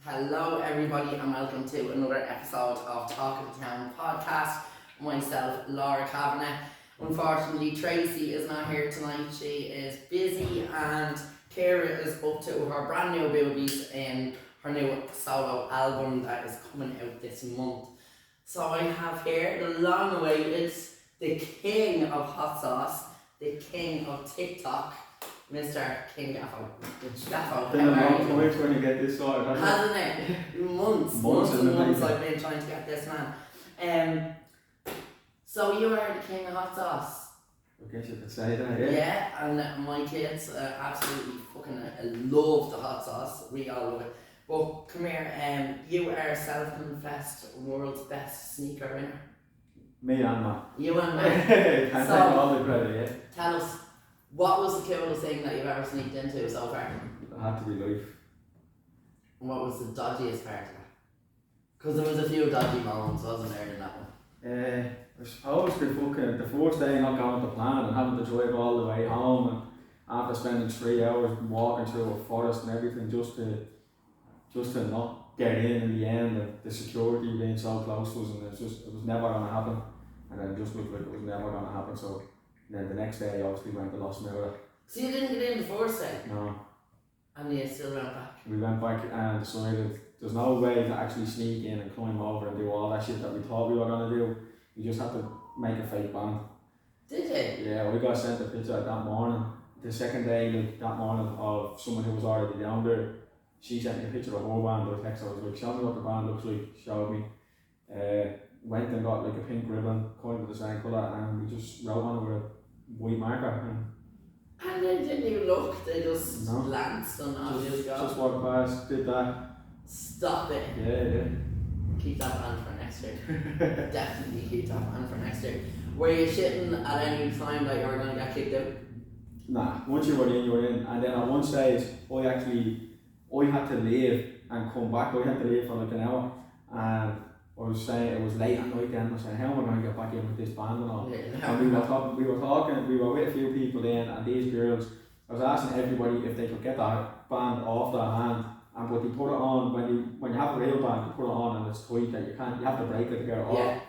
Hello everybody and welcome to another episode of Talk of the Town podcast. Myself, Laura Kavanagh. Unfortunately, Tracy is not here tonight. She is busy and Kira is up to her brand new boobies in her new solo album that is coming out this month. So I have here the long awaited, the king of hot sauce, the king of TikTok, Mr. King Gaffo. Gaffo, Been a long time when you get this sorted, hasn't it? Months and months I've been trying to get this man. So you are the king of hot sauce. I guess you could say that, yeah. Yeah, and my kids absolutely fucking love the hot sauce. We all love it. But come here, you are self-confessed world's best sneaker winner. Me and Matt. You and Can't take all the credit, yeah. Tell us, what was the coolest thing that you've ever sneaked into so far? It had to be life. What was the dodgiest part of that? Because there was a few dodgy moments, wasn't there, in that one? I suppose the first day not going to plan and having to drive all the way home, and after spending 3 hours walking through a forest and everything just to not get in the end, and the security being so close to us, and it was never going to happen, and then it just looked like it was never going to happen. So then the next day obviously went to Lost Miller. So you didn't get in the first day? No. And you still went back? We went back and decided there's no way to actually sneak in and climb over and do all that shit that we thought we were going to do. We just had to make a fake band. Did you? Yeah, we got sent a picture that morning. The second day, that morning, of someone who was already down there. She sent me a picture of her band. I texted her, I was like, show me what the band looks like. Showed me. Went and got like a pink ribbon, kind of the same colour, and we just wrote on it with a white marker. And they didn't even look, they just glanced and off you go. Just walked past, did that. Stop it. Yeah. Keep that band for next year. Definitely keep that band for next year. Were you shitting at any time that you were going to get kicked out? Nah, once you were in, you were in. And then at one stage, I had to leave and come back. I had to leave for like an hour. And I was saying, it was late at night then. I was saying, how am I going to get back in with this band and all? Yeah. And we were with a few people then, and these girls, I was asking everybody if they could get that band off their hand. And but they put it on, when you have a real band, you put it on and it's tight that you have to break it to get it off. Yeah.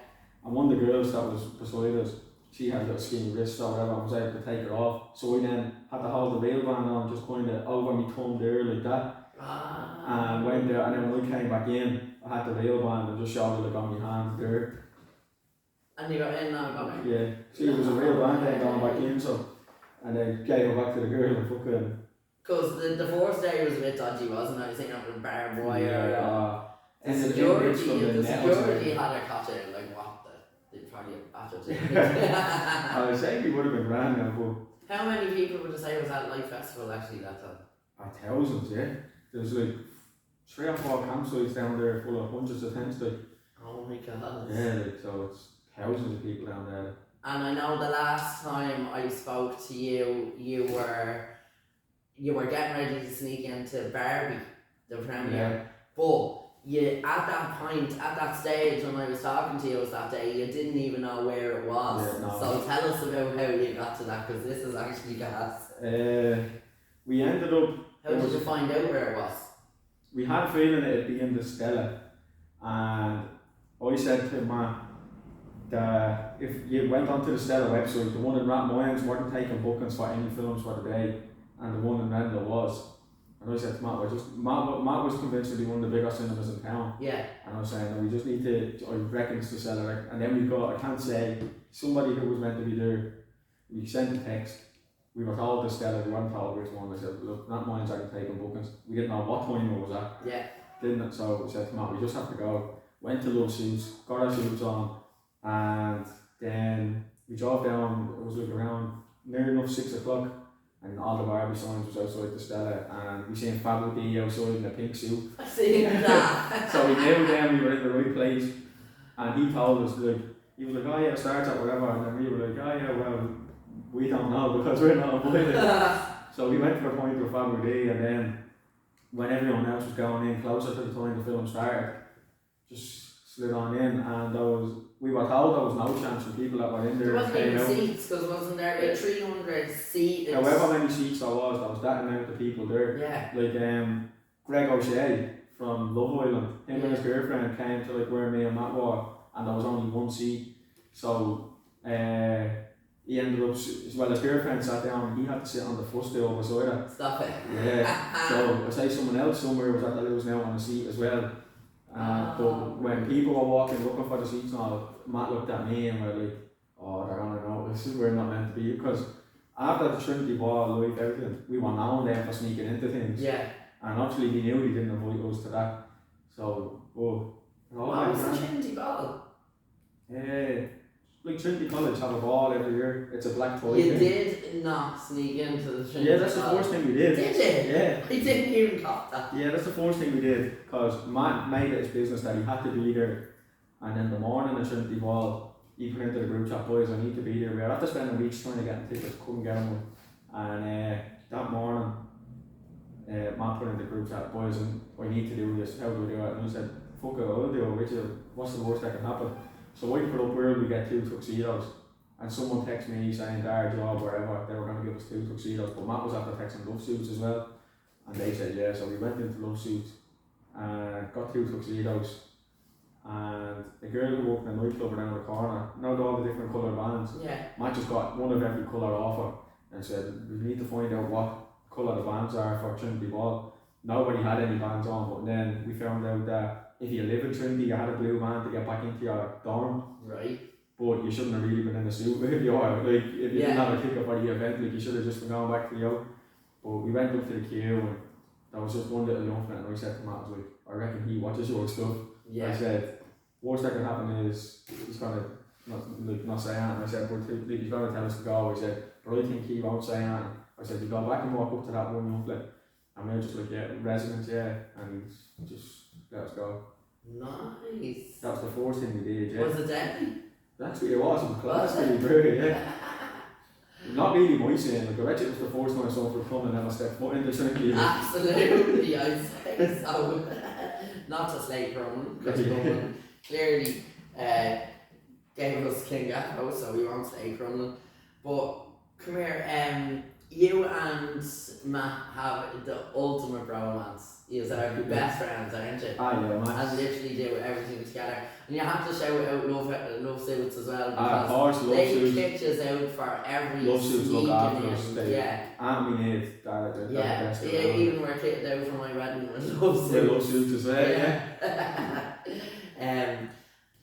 And one of the girls that was beside us, she had little skinny wrists or whatever, and was able to take it off. So I then had to hold the real band on, just kind of over my thumb there like that. And went there, and then when I came back in, I had the real band and just showed it like on my hand there. And you got in now, got me? Yeah. See, it was a real band then going back in, so. And then gave it back to the girl and fucking. Because the first day was a bit dodgy, wasn't it? I was thinking of barbed wire. And the security had a caught in, like what the, they'd probably I was saying we would have been grand now, but. How many people would you say was at Light Festival actually that time? Thousands, yeah. There was like 3 or 4 campsites down there full of hundreds of tents, like. Oh my god. Yeah, like, so it's thousands of people down there. And I know the last time I spoke to you, you were getting ready to sneak into Barbie, the premiere, but you at that stage when I was talking to you that day, you didn't even know where it was. Yeah, no. So tell us about how you got to that, because this is actually gas. We ended up. How did you find out where it was? We had a feeling it'd be in the Stella, and I said to Matt that if you went onto the Stella website, the one in Rathmines weren't taking bookings for any films for the day, and the one in Rendell was. And I said to Matt, Matt was convinced to be one of the biggest cinemas in town. Yeah. And I was saying, we just need to, I reckon it's the Stella. And then we got, I can't say, somebody who was meant to be there, we sent a text. We were told the Stella, we weren't told which one. I said, look, Rathmines aren't taking bookings. We didn't know what time it was at. Yeah. Didn't, so we said to Matt, we just have to go. Went to Love Suits, got our suits on, and then we drove down. It was like around near enough 6 o'clock, and all the Barbie signs was outside the Stella, and we seen Fabio D outside in a pink suit. I seen that. So we knew then we were in the right place, and he told us, like, he was like, oh yeah, it starts at whatever, and then we were like, oh yeah, well, we don't know because we're not invited. So we went to the point with Fabio D, and then when everyone else was going in closer to the time the film started, just slid on in, and we were told there was no chance for people that were in there. There wasn't even seats, because wasn't there like 300 seats? However many seats there was that amount of people there. Yeah. Like Greg O'Shea from Love Island. Him and his girlfriend came to like where me and Matt were, and there was only one seat. So he ended up, well, his girlfriend sat down and he had to sit on the footstool beside her. Stop it. Yeah. So I say someone else somewhere was at the losing out on the seat as well. But when people were walking looking for the seats and all, Matt looked at me and were like, oh, they're gonna notice we're not meant to be, because after the Trinity ball, like everything, we were known then for sneaking into things. Yeah. And obviously we knew he didn't invite us to that. So, what was the Trinity ball? Like Trinity College have a ball every year. It's a black toy. You did not sneak into the Trinity Yeah, that's the ball. first thing we did. Did you? Yeah. I didn't even cop that. Yeah, that's the first thing we did, because Matt made it his business that he had to be there. And in the morning at Trinity Ball, he put into the group chat, boys, I need to be there. We were after spending weeks trying to get tickets, couldn't get them. And that morning, Matt put in the group chat, boys, and I need to do this, how do we do it? And he said, fuck it, I'll do it with you. What's the worst that can happen? So I put up where we get 2 tuxedos, and someone texted me saying their job, wherever, they were going to give us 2 tuxedos, but Matt was after texting love suits as well, and they said yeah, so we went into love suits and got 2 tuxedos, and the girl who worked in the nightclub around the corner, know all the different coloured bands, Matt just got one of every colour off her and said, we need to find out what colour the bands are for Trinity Ball. Nobody had any bands on, but then we found out that if you live in Trinity, you had a blue band to get back into your dorm. Right. But you shouldn't have really been in a suit if you are. Like, if you didn't have a ticket for the event, like, you should have just been going back to the out. But we went up to the queue and there was just one little young man, and I said to Matt, I was like, I reckon he watches your stuff. Yeah. I said, worst that can happen is he's gonna not say anything. I said, but he's gonna tell us to go. I said, but I think he won't say anything. I said, you go back and walk up to that one young fella. And we were just like, yeah, residents, yeah, and just let us go. Nice. That was the first thing we did, yeah. Was it deadly? Actually, it was. It was class, really brilliant, yeah. Not really my saying, like, I bet it was the first time someone would come and never step foot in the Trinity. Absolutely, I'd say so. Not to slate Roman, because Roman clearly gave us King Gaffo, so we won't slate Roman. But come here, you and Matt have the ultimate bromance. You are the best friends, aren't you? Ah, yeah, man. And literally do everything together. And you have to shout out Love Suits as well, Of course, Love they Suits. kick us out for every Love Suits look after us. Yeah. And we need they're the best Yeah, even were kicked out for my wedding with Love Suits. Yeah, Love Suits as well, yeah.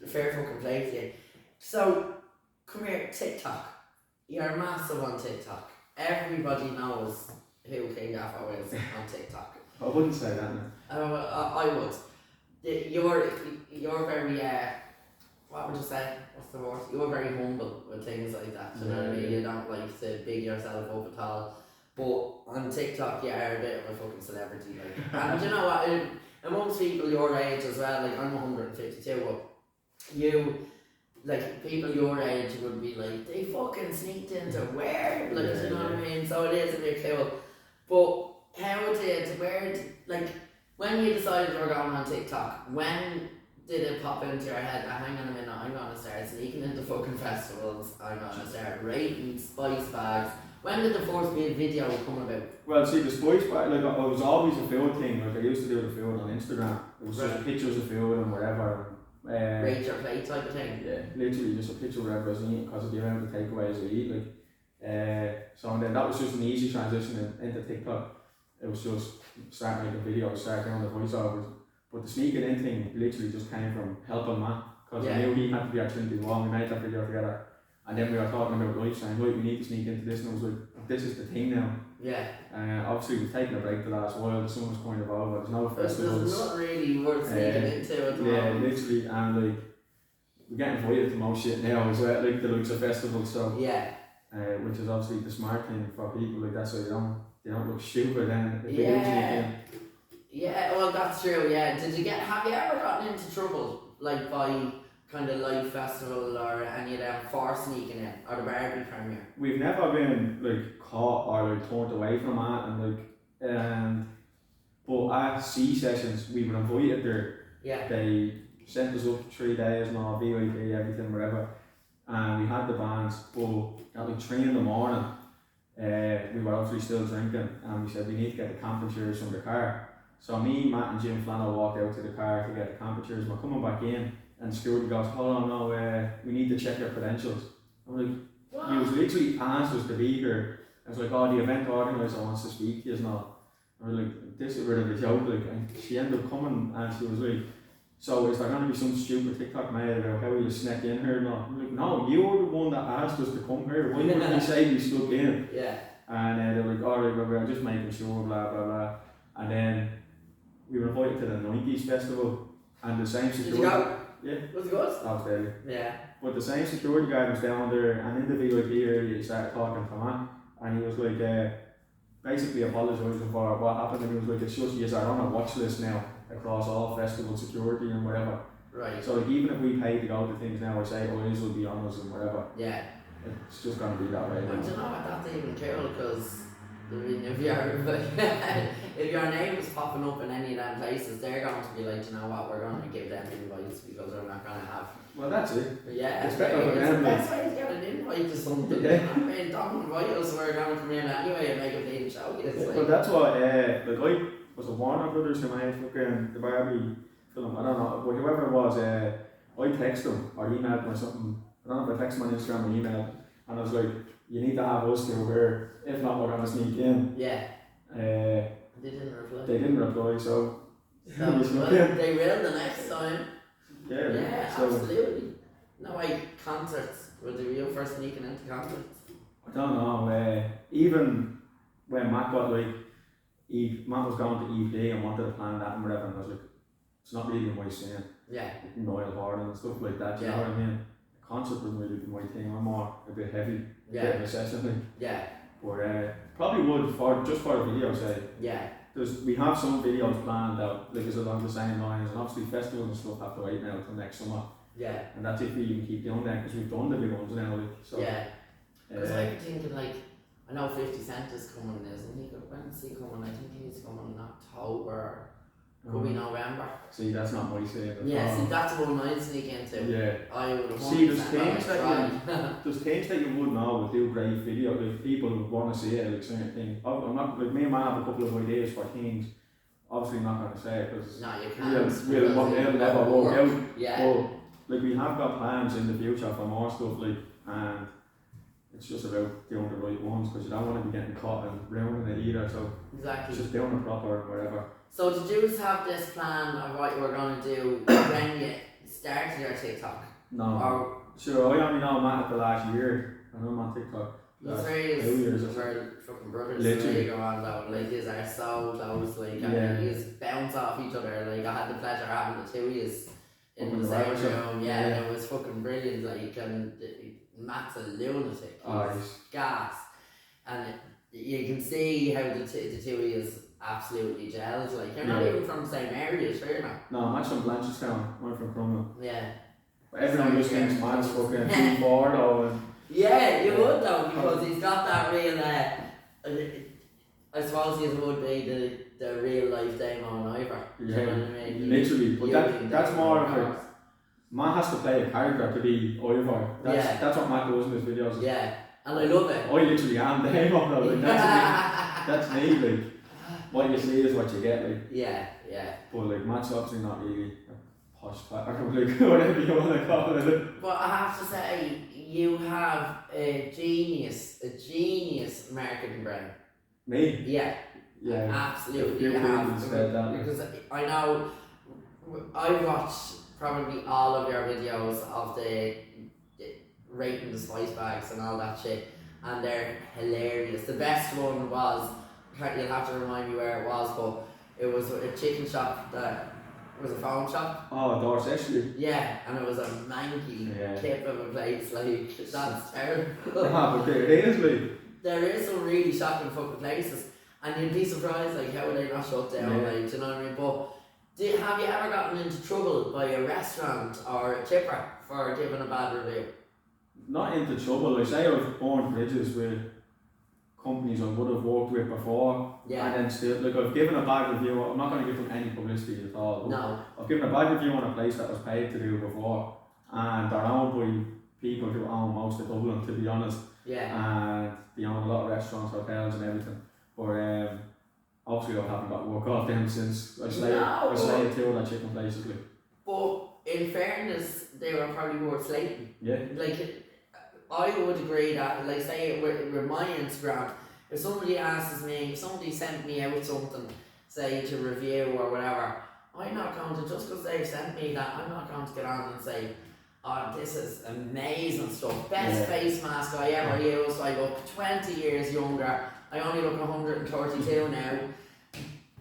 Fair fucking play to you. So, come here, TikTok. You're massive on TikTok. Everybody knows who King Gaffo is on TikTok. I wouldn't say that now. I would. You're very, what would you say? What's the word? You're very humble with things like that. You know what I mean? You don't like to big yourself up at all. But on TikTok, you are a bit of a fucking celebrity. Like. And you know what? Amongst people your age as well, like I'm 152, but you, like people your age would be like, they fucking sneaked into where? Like, you know what I mean? So it is a bit cool. But like, when you decided you were going on TikTok, when did it pop into your head that, hang on a minute, I'm going to start sneaking into fucking festivals, I'm going to start rating spice bags? When did the first video come about? Well, see, the spice bag, like, it was always a food thing. Like, I used to do the food on Instagram. It was just pictures of food and whatever. Rate your plate type of thing? Yeah, literally just a picture of whatever I was eating because of the amount of takeaways I eat. Like, so and then that was just an easy transition into TikTok. It was just start making videos, start doing the voiceovers. But the sneaking in thing literally just came from helping Matt, because I knew he had to be at Trinity Wall. We made that video together, and then we were talking about life, saying, "Look, we need to sneak into this," and I was like, "This is the thing now." Yeah. Obviously, we've taken a break the last while. The summer's kind of over. There's no festivals. There's not really worth sneaking into at the moment. Yeah, literally, and like we get invited to most shit now as well, like the likes of festivals. So yeah. Which is obviously the smart thing for people like that, so they don't look stupid then if they do sneak in. Yeah, well that's true, yeah. Have you ever gotten into trouble, like by kind of Live Festival or any of them for sneaking in, or the Barbie premiere? We've never been like caught or like turned away from that, and but at C sessions we were invited there. Yeah. They sent us up 3 days and all, VIP, everything, whatever. And we had the bands, but at like 3 in the morning, we were obviously still drinking, and we said we need to get the camping chairs from the car. So me, Matt and Jim Flannel walked out to the car to get the temperatures. We're coming back in and the security goes, hold on, no, we need to check your credentials. I'm like, he was literally asked us to be here. I was like, oh, the event organiser wants to speak to you, and I was like, this is a bit of a joke, like, and she ended up coming and she was like, so is there going to be some stupid TikTok made about how you snuck in here? No, I'm like, no, you were the one that asked us to come here. Why didn't you say you stuck in? Yeah. And they were like, alright, well, we're just making sure, blah, blah, blah. And then we were invited to the 90s festival, and the same security. Did you go? Yeah. Was it good? That was deadly. Yeah. But the same security guard was down there, and in the VIP area, he started talking to man, and he was like, basically apologising for what happened, and he was like, it's just, yes, are on a watch list now across all festival security and whatever. Right. So like, even if we pay to go to things now, I say, eyes will be on us and whatever. Yeah. It's just going to be that way. But you know what, that's even cool, because I mean, if your name is popping up in any of them places, they're going to be like, you know what, we're going to give them invites because we're not going to have. Well, that's it. Yeah, it's better for it's them. the best way to get an invite to something. Yeah. I mean, don't invite us, we're going to come in anyway and make a big show. Well, that's what, like, I was a Warner Brothers who made fucking the Barbie film, I don't know, but whoever it was, I texted him or emailed him or something. I don't know if I texted him on Instagram or emailed, and I was like, you need to have us two here, if not, we're going to sneak in. Yeah. They didn't reply. They didn't reply, so. Well, they will the next time. Yeah, Yeah, so, absolutely. No, concerts. Were they real for sneaking into concerts? I don't know, even when Matt got like, Matt was going to EP and wanted to plan that and whatever, and I was like, it's not really my scene. Yeah. Noel Gordon and stuff like that, you know what I mean? A concert wasn't really my thing, I'm more a bit heavy, a bit of a session thing. Yeah. But probably would, just for the video sake. Yeah. We have some videos planned that like is along the same lines, and obviously festivals and stuff have to wait now till next summer. Yeah. And that's if we even keep doing that, because we've done the big ones now, like, so. Yeah. Because I'm thinking, like, I know 50 Cent is coming, isn't he? When's he coming? I think he's coming in October. Could be November. See, that's not my say. Yeah, see, that's the one I'd sneak into. Yeah. I would have see, there's things that you would know would do great video. Like, people would want to see it, like certain things. I'm not, like, me and Matt have a couple of ideas for things. Obviously, not going to say it because no, you can't. We'll never work out. Yeah. But like, we have got plans in the future for more stuff, like, and it's just about doing the right ones, because you don't want to be getting caught and ruining it either. So exactly. It's just doing it proper and whatever. So did you have this plan of what you were going to do when you started your TikTok? No. Or sure, I only know Matt the last year. I know him on TikTok. the three are fucking brothers. Literally. Go on though. Like, these are so close. Like, yeah. these bounce off each other. Like, I had the pleasure of having the two of yous in the right same room. Yeah, and it was fucking brilliant. Like, and Matt's a lunatic. He's gas. And you can see how the two of yous absolutely gelled. Like, you're not even from the same area, sure you're not. No, I'm actually from Blanchardstown. I'm from Crumlin. Yeah. But everyone just thinks Matt's fucking too bored though. Yeah, you would though, because he's got that real, I suppose he would be the real life Damon Ivor. Yeah, you know what I mean? literally. But that's more of a, Matt has to play a character to be Ivor. That's what Matt does in his videos. Yeah, and I love it. I literally am Damon though. Like, that's me, like, what you see is what you get, like. Yeah, yeah. But like, Matt's obviously not really a posh player, like, whatever you want to call it. But I have to say, you have a genius marketing brain. Me? Yeah. Yeah. Absolutely, you have. Because I know, I watched probably all of your videos of the rating the spice bags and all that shit, and they're hilarious. The best one was, you'll have to remind me where it was, but it was a chicken shop that was a phone shop. Oh, Dorsetshire. Yeah, and it was a manky tip of a place, like, that's terrible. But there is, like. There is some really shocking fucking places, and you'd be surprised, like, how are they not shut down, like, do you know what I mean? But have you ever gotten into trouble by a restaurant or a tipper for giving a bad review? Not into trouble. I say I've burned bridges with companies I would have worked with before, and then still, like, I've given a bad review. I'm not going to give them any publicity at all. No. I've given a bad review on a place that was paid to do before, and they're owned by people who own most of Dublin, to be honest. Yeah. And they own a lot of restaurants, hotels and everything. But obviously I haven't got work off them since I slayed two of that chicken places. Like. But in fairness, they were probably worth slating. Yeah. Like, I would agree that, like, say with my Instagram, if somebody asks me, if somebody sent me out something, say to review or whatever, I'm not going to, just because they've sent me that, I'm not going to get on and say, oh, this is amazing stuff, best face mask I ever used, I look 20 years younger, I only look 132 now.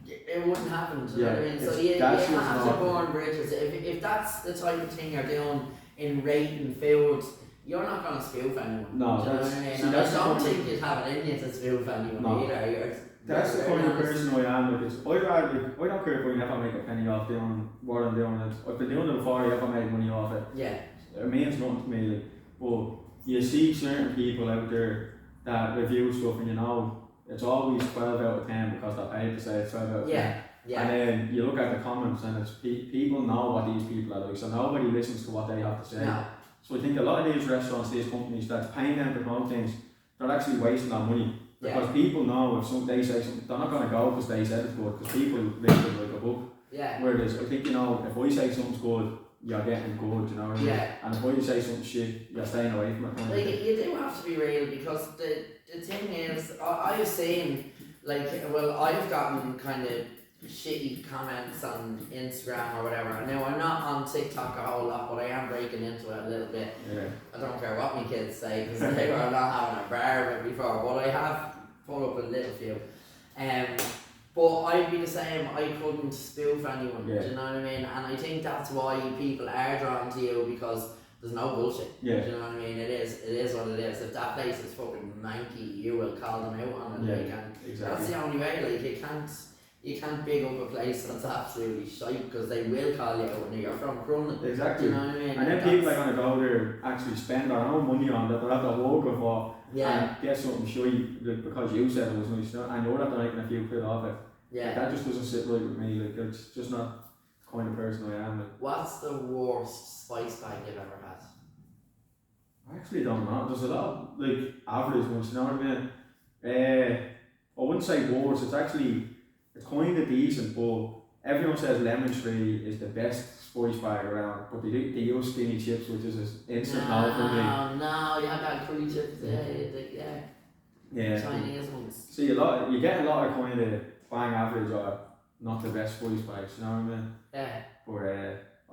It wouldn't happen, do you know what I mean? So you have to burn bridges. If that's the type of thing you're doing in rating food, you're not going to spoof anyone. No, do you know what I mean? And I don't think you'd have it in you to spoof anyone either. That's the kind of person I am. Like, I don't care if I never make a penny off doing what I'm doing. I've been doing it before I ever made money off it. Yeah. It means nothing to me. Like, but you see certain people out there that review stuff and you know it's always 12 out of 10 because they're paid to say it's 12 out of 10. Yeah. And then you look at the comments and it's people know what these people are like, so nobody listens to what they have to say. No. So I think a lot of these restaurants, these companies that's paying them to promote things, they're actually wasting their money. Because people know if they say something, they're not going to go because they said it's good, because people listen like a book. Yeah. Whereas I think, you know, if I say something's good, you're getting good, you know what I mean? Yeah. And if I say something shit, you're staying away from it. Like, you do have to be real, because the thing is, I've seen, like, well, I've gotten kind of shitty comments on Instagram or whatever. Now, I'm not on TikTok a whole lot, but I am breaking into it a little bit. Yeah. I don't care what my kids say, because they were not having a bar of it before, but I have pulled up a little few. But I'd be the same, I couldn't spoof anyone, do you know what I mean? And I think that's why people are drawn to you, because there's no bullshit. Yeah. Do you know what I mean? It is what it is. If that place is fucking manky, you will call them out on it. Yeah, like, and exactly. that's the only way. Like, you can't big up a place that's absolutely shite, because they will call you out when you're from Crumlin. Exactly. Do you know what I mean? And then people are going to go there, actually spend their own money on that they're at the work for, and get something shy because you said it was nice, and you're not making a few quid off it. Yeah. Like, that just doesn't sit right with me. Like, it's just not the kind of person I am. Like. What's the worst spice bag you've ever had? I actually don't know. There's a lot of, like, average ones, you know what I mean? I wouldn't say worst, it's kind of decent, but everyone says lemon tree is the best spice bag around, but they use skinny chips, which is an instant no for me. No, you have that curry chips, Chinese ones. See, you get a lot of kind of bang average or not the best spice bags, you know what I mean? Yeah. But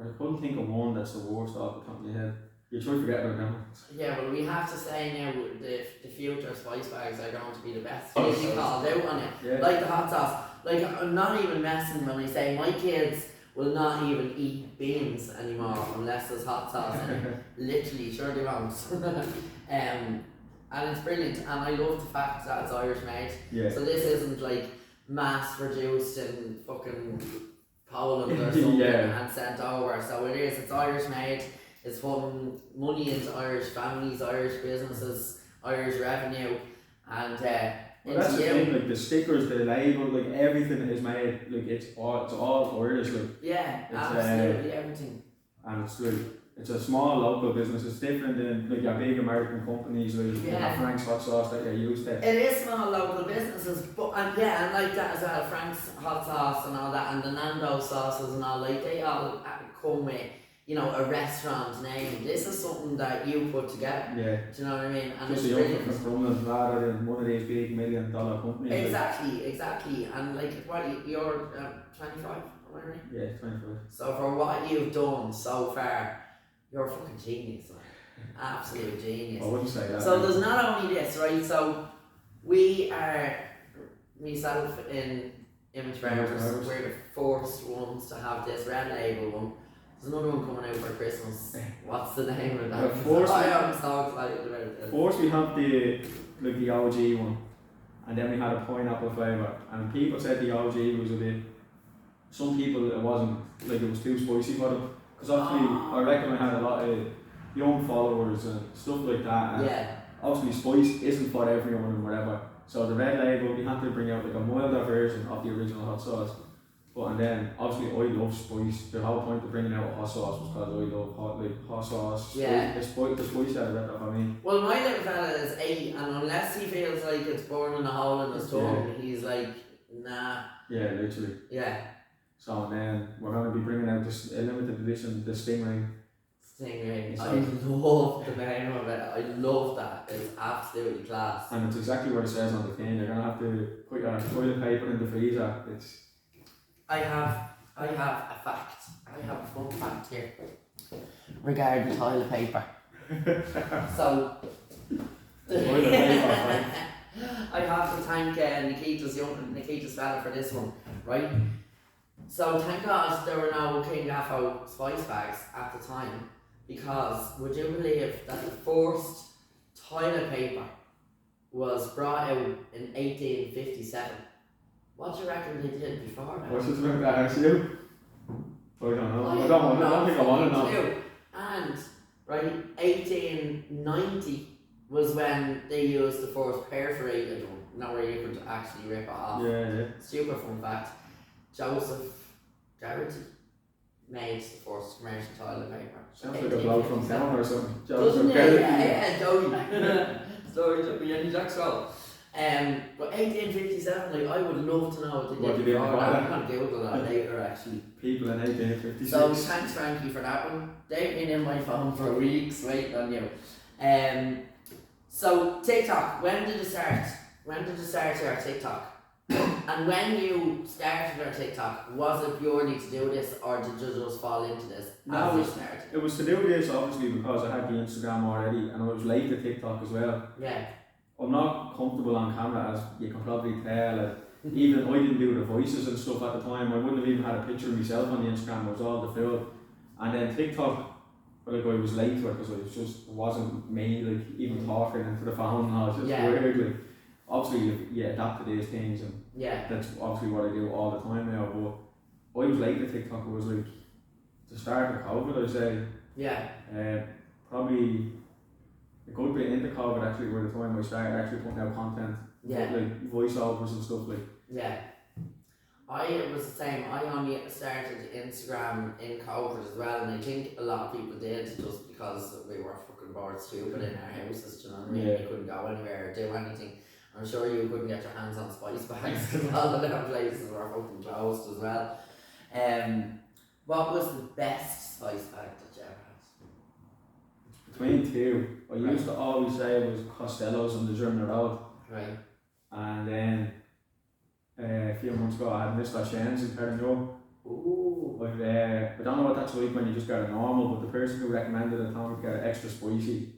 I couldn't think of one that's the worst off the top of your head. You try to forget about them. Yeah, well, we have to say now the future spice bags are going to be the best. You called out on it. Yeah. Like the hot sauce. Like, I'm not even messing when I say my kids will not even eat beans anymore unless there's hot sauce in it. Literally, sure they won't. And it's brilliant, and I love the fact that it's Irish made. Yeah. So this isn't like mass produced in fucking Poland or something and sent over. So it's Irish made. It's putting money into Irish families, Irish businesses, Irish revenue, and well, that's the thing, like the stickers, the label, like everything is made, like it's all Irish, like. Yeah, absolutely everything. And it's like, it's a small local business. It's different than like your big American companies, like Frank's hot sauce that you're used to. It is small local businesses, but and like that as well. Frank's hot sauce and all that, and the Nando's sauces and all, like they all come with, you know, a restaurant name. This is something that you put together. Yeah. Do you know what I mean? And just it's brilliant. From Crumlin rather than one of these big $1 million companies. Exactly. And like, what you're 25, am I right? Yeah, 25. So for what you've done so far, you're a fucking genius, man. Absolute genius. I wouldn't say that. So there's not only this, right? So we are, myself in Image Bearers, we're the first ones to have this red label one. There's another one coming out for Christmas. What's the name of that? I'm so excited about it. First we have the OG one, and then we had a pineapple flavour. And people said the OG was a bit. Some people it wasn't, like it was too spicy for them. Because obviously I reckon I had a lot of young followers and stuff like that. And obviously spice isn't for everyone and whatever. So the red label, we had to bring out like a milder version of the original hot sauce. And then obviously I love spice. The whole point of bringing out hot sauce was because I love hot sauce. Yeah. The spice had a better for me. Well, my little fella is 8, and unless he feels like it's burning a hole in his tongue, he's like, Nah. Yeah, literally. Yeah. So and then we're going to be bringing out this limited edition, the Stingray. Stingray. So, I love the name of it. I love that. It's absolutely class. and it's exactly what it says on the tin. You're going to have to put your toilet paper in the freezer. I have a fact. I have a fun fact here regarding toilet paper. So, Toilet paper, right? I have to thank Nikita's fella for this one, right? So thank God there were no King Gaffo spice bags at the time, because would you believe that the first toilet paper was brought out in 1857? What do you reckon they did before that? What's this about that ask you? I don't know. I don't think I want to know. And right, 1890 was when they used the first perforated one. Now where you could actually rip it off. Yeah. Super fun fact. Joseph Garrity made the first commercial toilet paper. Sounds like a bloke from town or something. Doesn't Joseph it? Garrity. Yeah, Joey. Story took me any Jack's role. But 1857, like, I would love to know what they did before that. I'm going to Google that later actually. People in 1856. So thanks Frankie for that one. They've been in my phone for weeks waiting on you. So TikTok, when did you start? When did you start your TikTok? And when you started your TikTok, was it purely to do this, or did you just fall into this as you started? It was to do this obviously because I had the Instagram already and I was late to TikTok as well. Yeah. I'm not comfortable on camera, as you can probably tell. Even I didn't do the voices and stuff at the time. I wouldn't have even had a picture of myself on the Instagram. It was all the film. And then TikTok, like, I was late to it because it wasn't me, like, even talking into the phone and all. It's just weird. Like, obviously you adapt to these things, and that's obviously what I do all the time now. But I was late to TikTok. It was like the start of COVID, I'd say. Yeah. Probably a good bit into COVID actually, were the time I started actually putting out content. Yeah. Like voiceovers and stuff like. Yeah. I was the same. I only started Instagram in COVID as well, and I think a lot of people did just because we were fucking bored stupid in our houses, do you know what I mean? Yeah. You couldn't go anywhere or do anything. I'm sure you couldn't get your hands on spice bags because all the little places were fucking closed as well. What was the best spice bag that you ever had? Between two. I used to always say it was Costello's on the German Road. Right. And then a few months ago I had Mr. Shen's in Perignon. Ooh. I don't know what that's like when you just got a normal, but the person who recommended it told me to get it extra spicy.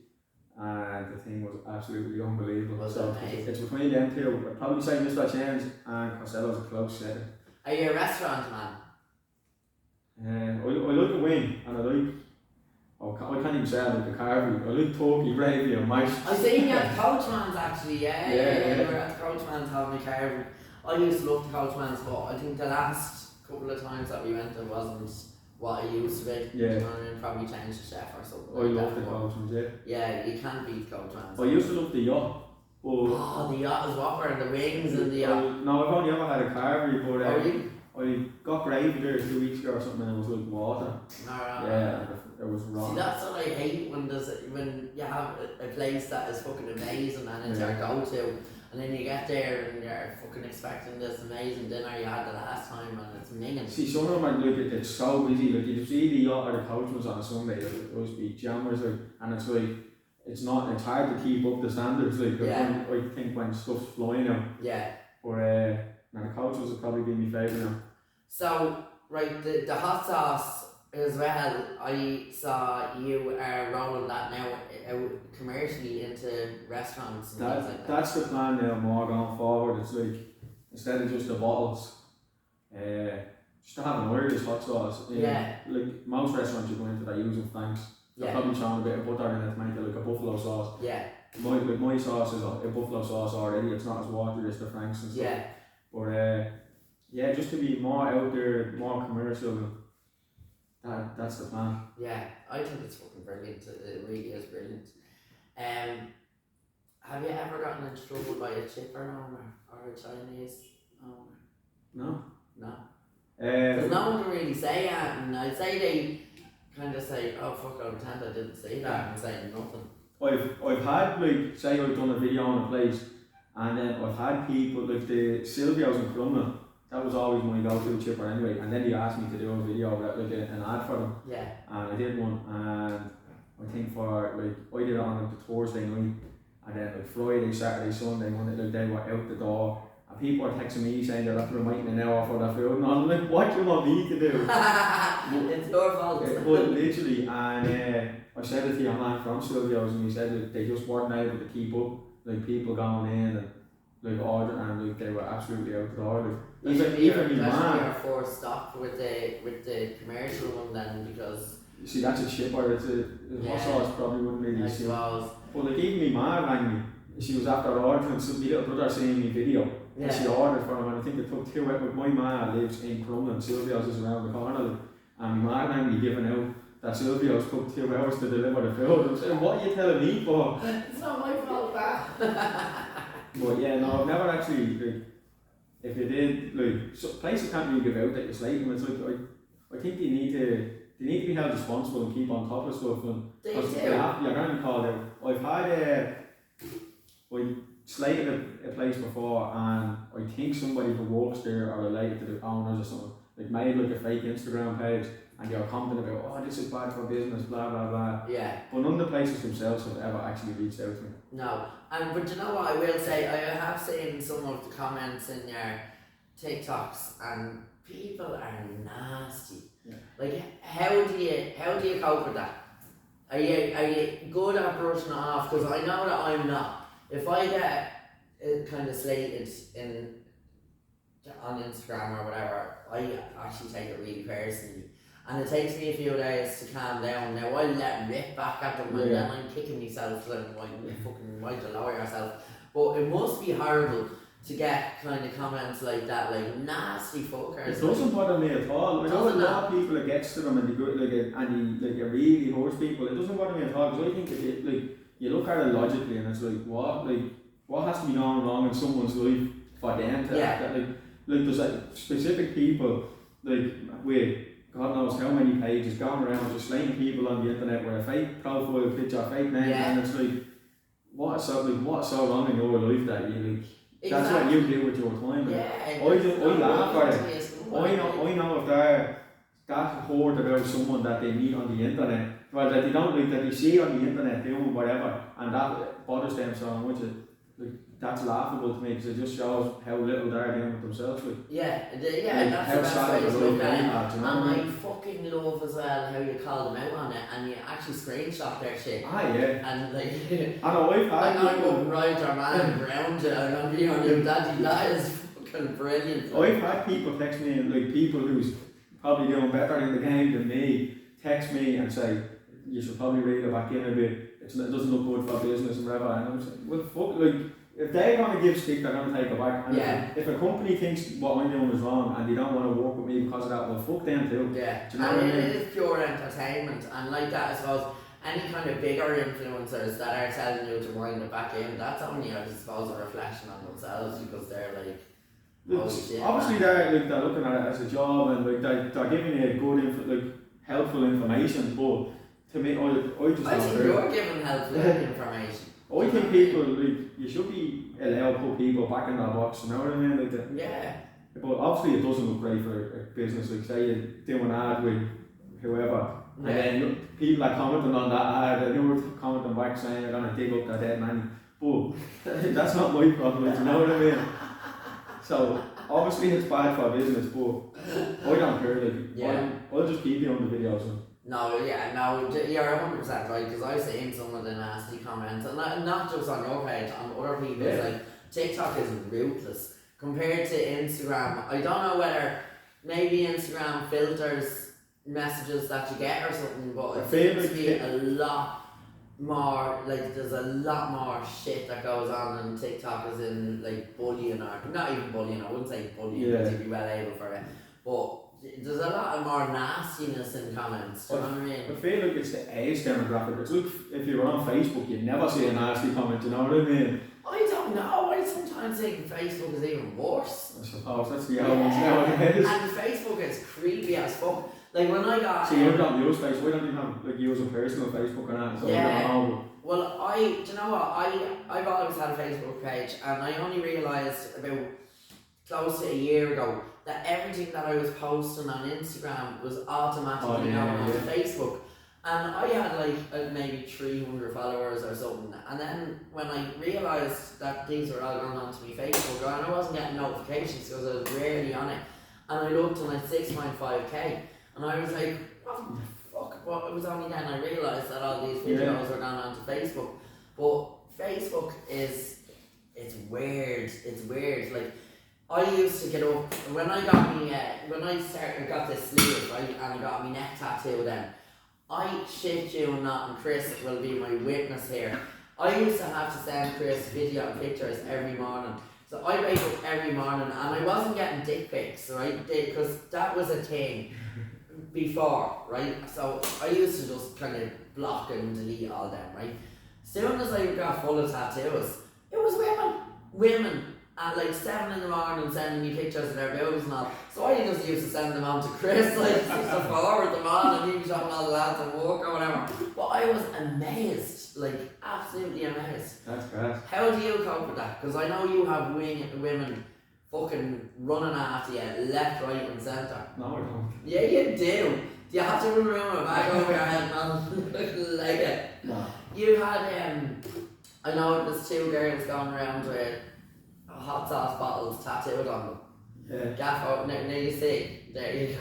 And the thing was absolutely unbelievable. Was so amazing. It's between them two. I'd probably say Mr. Shen's and Costello's a close second. Are you a restaurant man? I like a wing, and I like, I can't even say I like the carvery. I like turkey, gravy and mash. I seen you at the Coachman's actually, yeah. You were at the Coachman's having a carving. I used to love the Coachman's, but I think the last couple of times that we went there wasn't what it used to be. Yeah. You know what I mean? Probably changed the chef or something. I love the Coachman's, yeah. Yeah, you can't beat Coachman's. I used to love the yacht. The yacht is whopper and the wings and the yacht. No, I've only ever had a carvery, but Oh, I got gravy there 2 weeks ago or something, and it was like water. No. Yeah, it was wrong. See, that's what I hate when you have a place that is fucking amazing and it's your go-to, and then you get there and you're fucking expecting this amazing dinner you had the last time and it's minging. See, some of them are like, it's so busy, like you see the yacht or the Coachman's on a Sunday, like, it always be jammers, like, and it's like, it's hard to keep up the standards, like, I think when stuff's flying out. Yeah. But now the Coachman's would probably be my favourite now. So, right, the hot sauce as well, I saw you are rolling that now commercially into restaurants and things like that. That's the plan now, more going forward. It's like, instead of just the bottles, just to have an Irish hot sauce. Like most restaurants you go into, they're using Frank's. They're probably throwing a bit of butter in it to make it like a buffalo sauce. Yeah. My sauce is a buffalo sauce already. It's not as watery as the Frank's and stuff. Yeah. But just to be more out there, more commercial. That's the plan. Yeah, I think it's fucking brilliant. It really is brilliant. Have you ever gotten into trouble by a chipper owner or a Chinese owner? No. No. Because no one can really say that, and I'd say they kind of say, "Oh fuck, I pretend I didn't say that," and say nothing. I've had, like, say I've done a video on a place And then I've had people like the Silvios and Crumlin, that was always my go-to chipper anyway, and then they asked me to do a video about like an ad for them. Yeah. And I did one, and I think for like I did it on like the Thursday night, and then like Friday, Saturday, Sunday, when they were out the door, and people are texting me saying they're after reminding an hour for their food, and I'm like, what do you want me to do? It's your fault. But literally, and I said it to your man from Silvio's, and he said like, they just weren't able to keep up, like people going in and like ordering, and like they were absolutely out the door. Like, even my man. You're forced stop with the commercial one then, because. You see, that's a shipper. It's a hot sauce probably wouldn't really see. But like even my ma rang me. She was after ordering, so my little brother seen me video. Yeah. And she ordered for him, and I think it took 2 hours. My ma lives in Crumlin, Silvio's is around the corner, and my ma rang me giving out that Silvio's took 2 hours to deliver the food. I'm saying, what are you telling me for? It's not my fault, that. But yeah, no, I've never actually, like, if you did, like, so places can't really give out that you're slating. It's like, I think they need to be held responsible and keep on top of stuff. And they do. You're going to be called out. I've had I slated a place before, and I think somebody who works there or related to the owners or something, like made like a fake Instagram page, and they were commenting about, oh, this is bad for business, blah blah blah. Yeah. But none of the places themselves have ever actually reached out to me. No, but you know what I will say, I have seen some of the comments in your TikToks, and people are nasty. Yeah. Like, how do you cope with that? Are you good at brushing it off? Because I know that I'm not. If I get kind of slated on Instagram or whatever, I actually take it really personally. And it takes me a few days to calm down. Now I let rip back at them, and then I'm kicking myself like, why do you lower yourself? But it must be horrible to get kind of comments like that, like nasty fuckers. It doesn't bother me at all. I know a lot of people, it gets to them and they go it really hurts people. It doesn't bother me at all, because I think you look at it logically, and it's like what has to be going wrong in someone's life for them to act that, like there's like specific people like with God knows how many pages going around just slating people on the internet with a fake profile picture, fake name, and it's like what's so wrong in your life that you like. Exactly. That's what you do with your time. I laugh at it. I know if they're that hurt about someone that they meet on the internet, well, that they don't like, that they see on the internet doing whatever, and that bothers them so much. That's laughable to me, because it just shows how little they're doing with themselves. That's the best way to look at it. And I fucking love as well how you call them out on it, and you actually screenshot their shit. And like, I know, I've had I'm going to ride your man around you, and I'm being on your daddy. That is fucking brilliant. I've had people text me, and like people who's probably doing better in the game than me, text me and say, you should probably reel it back in a bit. It doesn't look good for business and whatever. And I'm saying, well, fuck, like, if they're going to give stick, they're going to take it back. And if a company thinks what I'm doing is wrong and they don't want to work with me because of that, well, fuck them too. Yeah, do you know what I mean? It is pure entertainment, and like that, I suppose, any kind of bigger influencers that are telling you to wind it back in, that's only, I suppose, a reflection on themselves, because they're like, oh shit. Obviously, they're looking at it as a job, and like they're giving you good, helpful information, but to me, I just I think you're giving helpful information. I think people, you should be allowed to put people back in that box, you know what I mean? Yeah. But obviously it doesn't look great for a business, like say you do an ad with whoever, and then people are commenting on that ad, and you're commenting back saying you're going to dig up that dead man. But that's not my problem, you know what I mean? So obviously it's bad for business, but I don't care, I'll just keep you on the videos. No, you're 100% right, because I've seen some of the nasty comments, and not just on your page, on other people's, like, TikTok is ruthless compared to Instagram. I don't know whether maybe Instagram filters messages that you get or something, but it seems to be a lot more, like, there's a lot more shit that goes on Tiktok, as in, like, bullying, or not even bullying, I wouldn't say bullying, because you'd be well able for it, but there's a lot of more nastiness in comments, do you know what I mean? I feel like it's the age demographic. It's like if you're on Facebook, you never see a nasty comment, you know what I mean? I don't know, I sometimes think Facebook is even worse. I suppose that's the old ones nowadays. And Facebook is creepy as fuck. Like when I got... So you don't use Facebook, we don't even have, like, use a personal Facebook and that, so we don't know. Well, do you know what, I've always had a Facebook page, and I only realised about close to a year ago that everything that I was posting on Instagram was automatically going on Facebook. And I had like maybe 300 followers or something, and then when I realised that these were all going on to my Facebook, and I wasn't getting notifications because I was rarely on it, and I looked and I had 6.5k, and I was like, what the fuck? Well, it was only then I realised that all these videos were going on to Facebook. But Facebook it's weird. It's weird. Like, I used to get up when I got me got this sleeve, right, and I got my neck tattoo then. I shit you not, and Chris will be my witness here. I used to have to send Chris video and pictures every morning. So I wake up every morning and I wasn't getting dick pics, right? Because that was a thing before, right? So I used to just kind of block and delete all them, right? Soon as I got full of tattoos, it was women at like 7 in the morning sending me pictures of their boobs and all. So I just used to send them on to Chris, like just to forward them on, and he was showing all the lads at work or whatever. But I was amazed, like absolutely amazed. That's great. How do you cope with that? Because I know you have women fucking running after you left, right and centre. No, I don't. Yeah, you do. Do you have to run around with a bag over your head, man? Like it. No. You had I know there's 2 girls going around with hot sauce bottles tattooed on them. Yeah. Gaffo, now you see, there you go.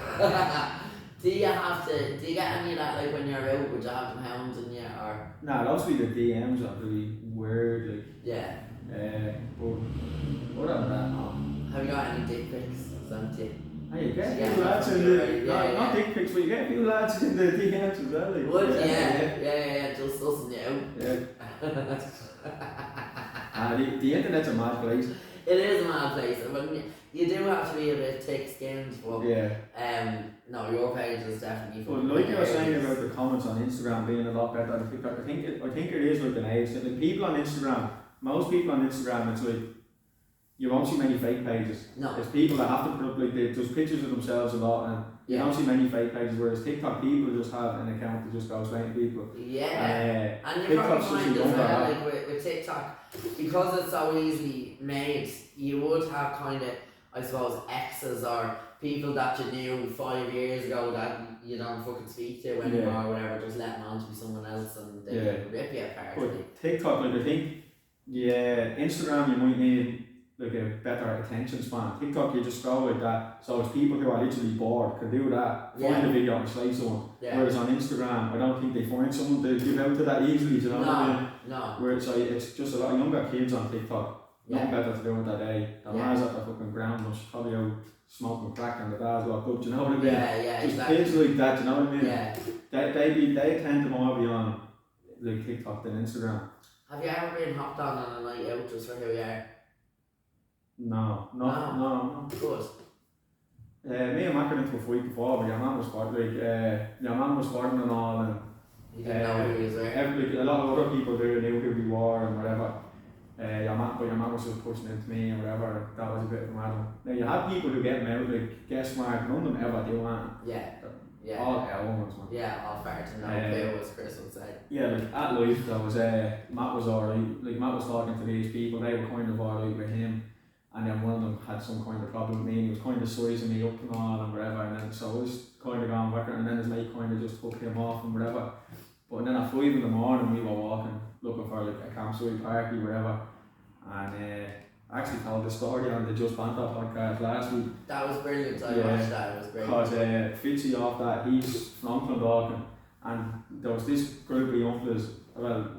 Do you get any of that, like when you're out, would you have them hounding you, or? Nah, those be the DMs are really weird, like. Yeah. But other than that, no. Have you got any dick pics sent to you? Hey, you get a few lads in the, not dick pics, but you get a few lads in the DMs as well, like. Would yeah, just sussing you out. Yeah. The internet's a mad place. It is a mad place. I mean, you do have to be a bit thick-skinned, but no, your page is definitely. But like you were saying about the comments on Instagram being a lot better than TikTok, I think it is like an age. Like people on Instagram, most people on Instagram, it's like you won't see many fake pages. No. There's people that have to put up like just pictures of themselves a lot, and you don't see many fake pages. Whereas TikTok, people just have an account that just goes straight to people. Yeah. And you probably find as well, like with TikTok, because it's so easily made, you would have kind of, I suppose, exes or people that you knew 5 years ago that you don't fucking speak to anymore or whatever, just let them on to be someone else and they rip you apart. But TikTok, like I think, Instagram you might need like a better attention span. TikTok you just scroll like that, so it's people who are literally bored can do that, find a video and slide someone. Whereas on Instagram, I don't think they find someone to give out to that easily, do you know what I mean? No. Whereas it's just a lot of younger kids on TikTok. Nothing better to do with that day. The lads at the fucking ground was probably out smoking crack and the dads walk up, do you know what I mean? Yeah, just exactly. kids like that, do you know what I mean? Yeah. They tend to more be on like TikTok than Instagram. Have you ever been hopped on a night out just for who you are? No. Good. Me and Mac went into a fight before, but your man was sporting and all, and you didn't know who he was there. a lot of other people there knew who we were and whatever. Your man was just pushing into me and whatever. That was a bit of a mad one. Now you have people who get them out, like guess smart, none of them ever do that. Yeah. All elements, man. Yeah, all fair to know, as Chris would say. Yeah, like at life there was Matt was alright. Like Matt was talking to these people, they were kind of alright with him. And then one of them had some kind of problem with me, and he was kind of sizing me up and all and whatever, and then so I was kind of going back, and then his mate kind of just took him off and whatever. But then at 5 in the morning we were walking, looking for like a campsite party, whatever, and I actually told the story on the Just Banter podcast last week. That was brilliant, I watched that, it was great. Because Fitzy off that, he's from Clondalkin, and there was this group of young fellas,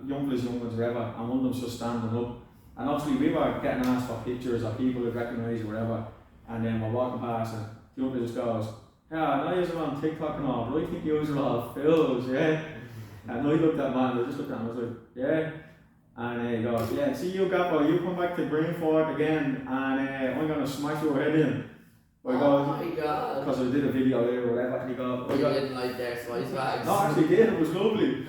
young ones whatever, and one of them's just standing up. And obviously we were getting asked for pictures of people who recognise you or whatever, and then we're walking past and the uncle just goes, yeah, I know you're on TikTok and all, but I think you're all fools, yeah? And I looked at man, I just looked at him, I was like, yeah? And he goes, yeah, see you Gaffo, you come back to Greenford again and I'm going to smash your head in. Oh my god. Because I did a video there or whatever, and he goes, you didn't like their spice bags? No, I actually did, it was lovely.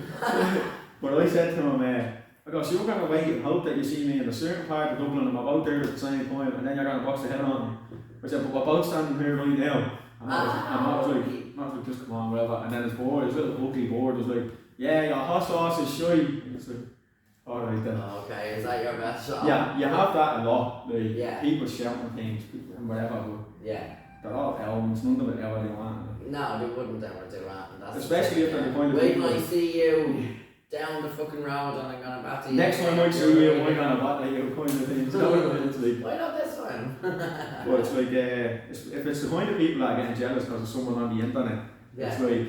But I said to him, I go, so you're going to wait and hope that you see me in a certain part of Dublin and I'm about there at the same time and then you're going to box the head on me. I said, but we're both standing here right now And Matt was like, just come on, whatever. And then his board, his little ugly board was like, yeah, your hot sauce is shy. And it's like, alright then. Okay, is that your best shot? Yeah, you have that a lot. Like, Yeah. people shouting things and whatever, but Yeah. they're all elements, none of it ever they want. No, they wouldn't ever do that. That's especially if they're the point of wait people. till I see you down the fucking road and I'm gonna bat you. Next time I see you, I'm gonna bat you kind of thing. Why not this one? But it's like, if it's the kind of people that are getting jealous because of someone on the internet, it's like,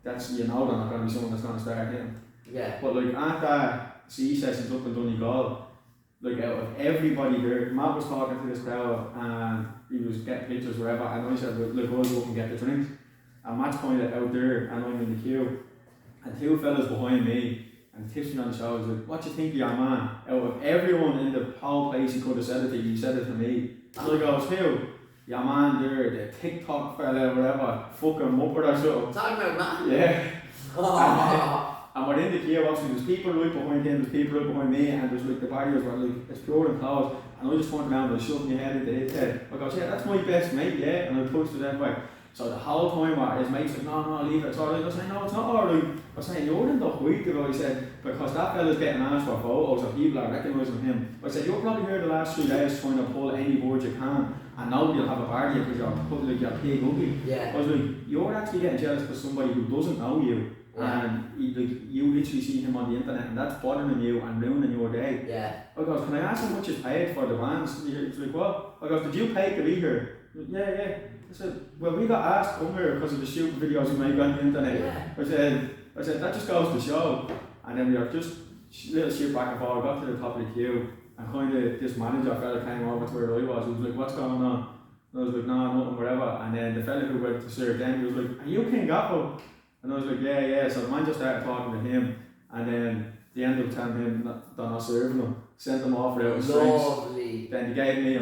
that's, you know, they're not going to be someone that's going to start hitting. Yeah. But like, at that C sessions up in Donegal, like, out of everybody there, Matt was talking to this crowd and he was getting pictures wherever, and I said, look, I'll go up and get the drinks. And Matt's pointed out there, and I'm in the queue, and two fellas behind me, and tips me on the shoulder, like, what do you think of your man? Out of everyone in the whole place, he could have said it to, he said it to me. So I goes, who? Your man there, the TikTok fella, whatever, fucking muppet or something. Talking about Matt? Yeah. And we're in the queue, obviously there's people right behind him, there's people right behind me, and there's like the barriers were like, it's pure and closed. And I just turned around and I shoved my head into his head. I goes, yeah, that's my best mate, yeah, and I pushed it that way. So the whole time his mate's like, no, leave it, it's alright. I was saying, no, it's not alright. I was saying, you're in the white ago, he said, because that fella's getting asked for photos and people are recognising him. I said, you're probably here the last 3 days trying to pull any board you can, and now you'll have a party because you're pig ugly. Yeah. I was like, you're actually getting jealous for somebody who doesn't know you. Yeah. And you literally see him on the internet and that's bothering you and ruining your day. Yeah. I goes, can I ask how much you paid for the bands? He's like, what? I goes, did you pay to be here? Yeah. I said, well, we got asked to come here because of the stupid videos we make on the internet. Yeah. I said, that just goes to show. And then we were just little shit back and forth, got to the top of the queue, and kind of this manager fella came over to where I was. He was like, what's going on? And I was like, no, nothing, whatever. And then the fella who went to serve them, he was like, are you King Gaffo? And I was like, yeah. So the man just started talking to him, and then they ended up telling him that they're not serving him, sent them off without his drinks. Then they gave me a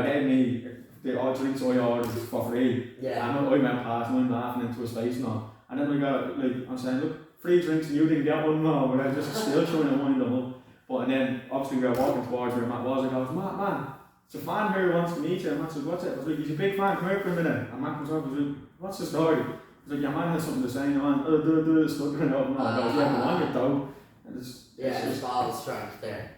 gave me the all drinks I ordered for free. Yeah. And I went past and I'm laughing into his face now. And then we got, like, I'm saying, look, free drinks and you didn't get one now, but I was just still trying to wind them up. But and then obviously we were walking towards where Matt was, and I goes, man, it's a fan here who wants to meet you. And Matt said, what's it? I was like, he's a big fan, come here for a minute. And Matt comes up and was like, what's the story? He's like, your man has something to say, your man, stuttering out, and I goes, yeah, but on your toe. It's all strength there.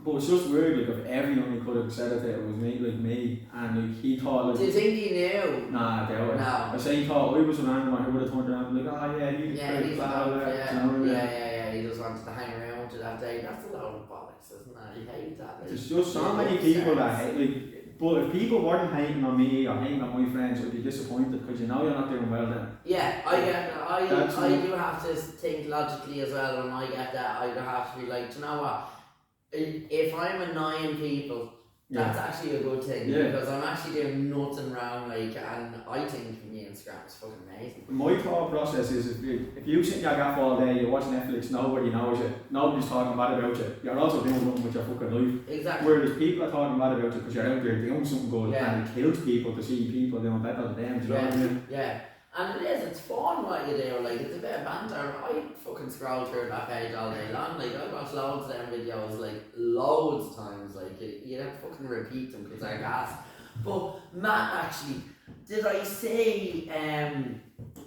But it's just weird, like, if everyone he could have said it was me, and like, he thought, like... Do you think he knew? Nah, I doubt it. No. I say he thought I was an animal who would have turned around and like, oh yeah, he's he's blah, blah, yeah, he just wanted to hang around to that day. That's a load of bollocks, isn't it? You hate that. There's just so many people that hate, like, but if people weren't hating on me or hating on my friends, I'd be disappointed because you know you're not doing well then. Yeah, I get that. I do have to think logically as well, and I get that. I have to be like, do you know what? If I'm annoying people, that's actually a good thing because I'm actually doing nothing wrong, like, and I think me and Scrap is fucking amazing. My thought process is if you sit in your gaff all day, you watch Netflix, nobody knows you, nobody's talking bad about you, you're also doing nothing with your fucking life. Exactly. Whereas people are talking bad about you because you're out there doing something good and it kills people to see people doing better than them, do you know what I mean? Yeah. And it's fun what you do, like, it's a bit of banter. I fucking scroll through that page all day long, like, I watch loads of them videos, like, loads of times, like, you have to fucking repeat them because they're gas. But Matt, actually, did I say,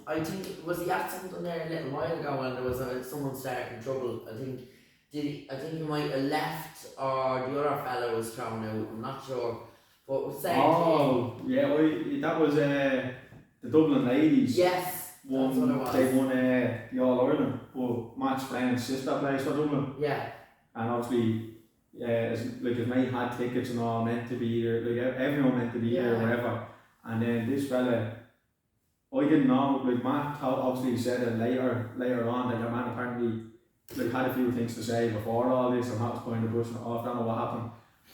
I think, was he at something there a little while ago when there was someone starting trouble? I think he might have left, or the other fellow was thrown out, I'm not sure. But saying that was, the Dublin ladies. Yes, that's what it was. They won the All Ireland, but Matt's friend's sister plays for Dublin. Yeah. And obviously, his mate had tickets and all meant to be there, like everyone meant to be there or whatever. And then this fella, I didn't know, like Matt obviously said it later on that your man apparently like had a few things to say before all this, and Matt was kind of brushing it off, don't know what happened.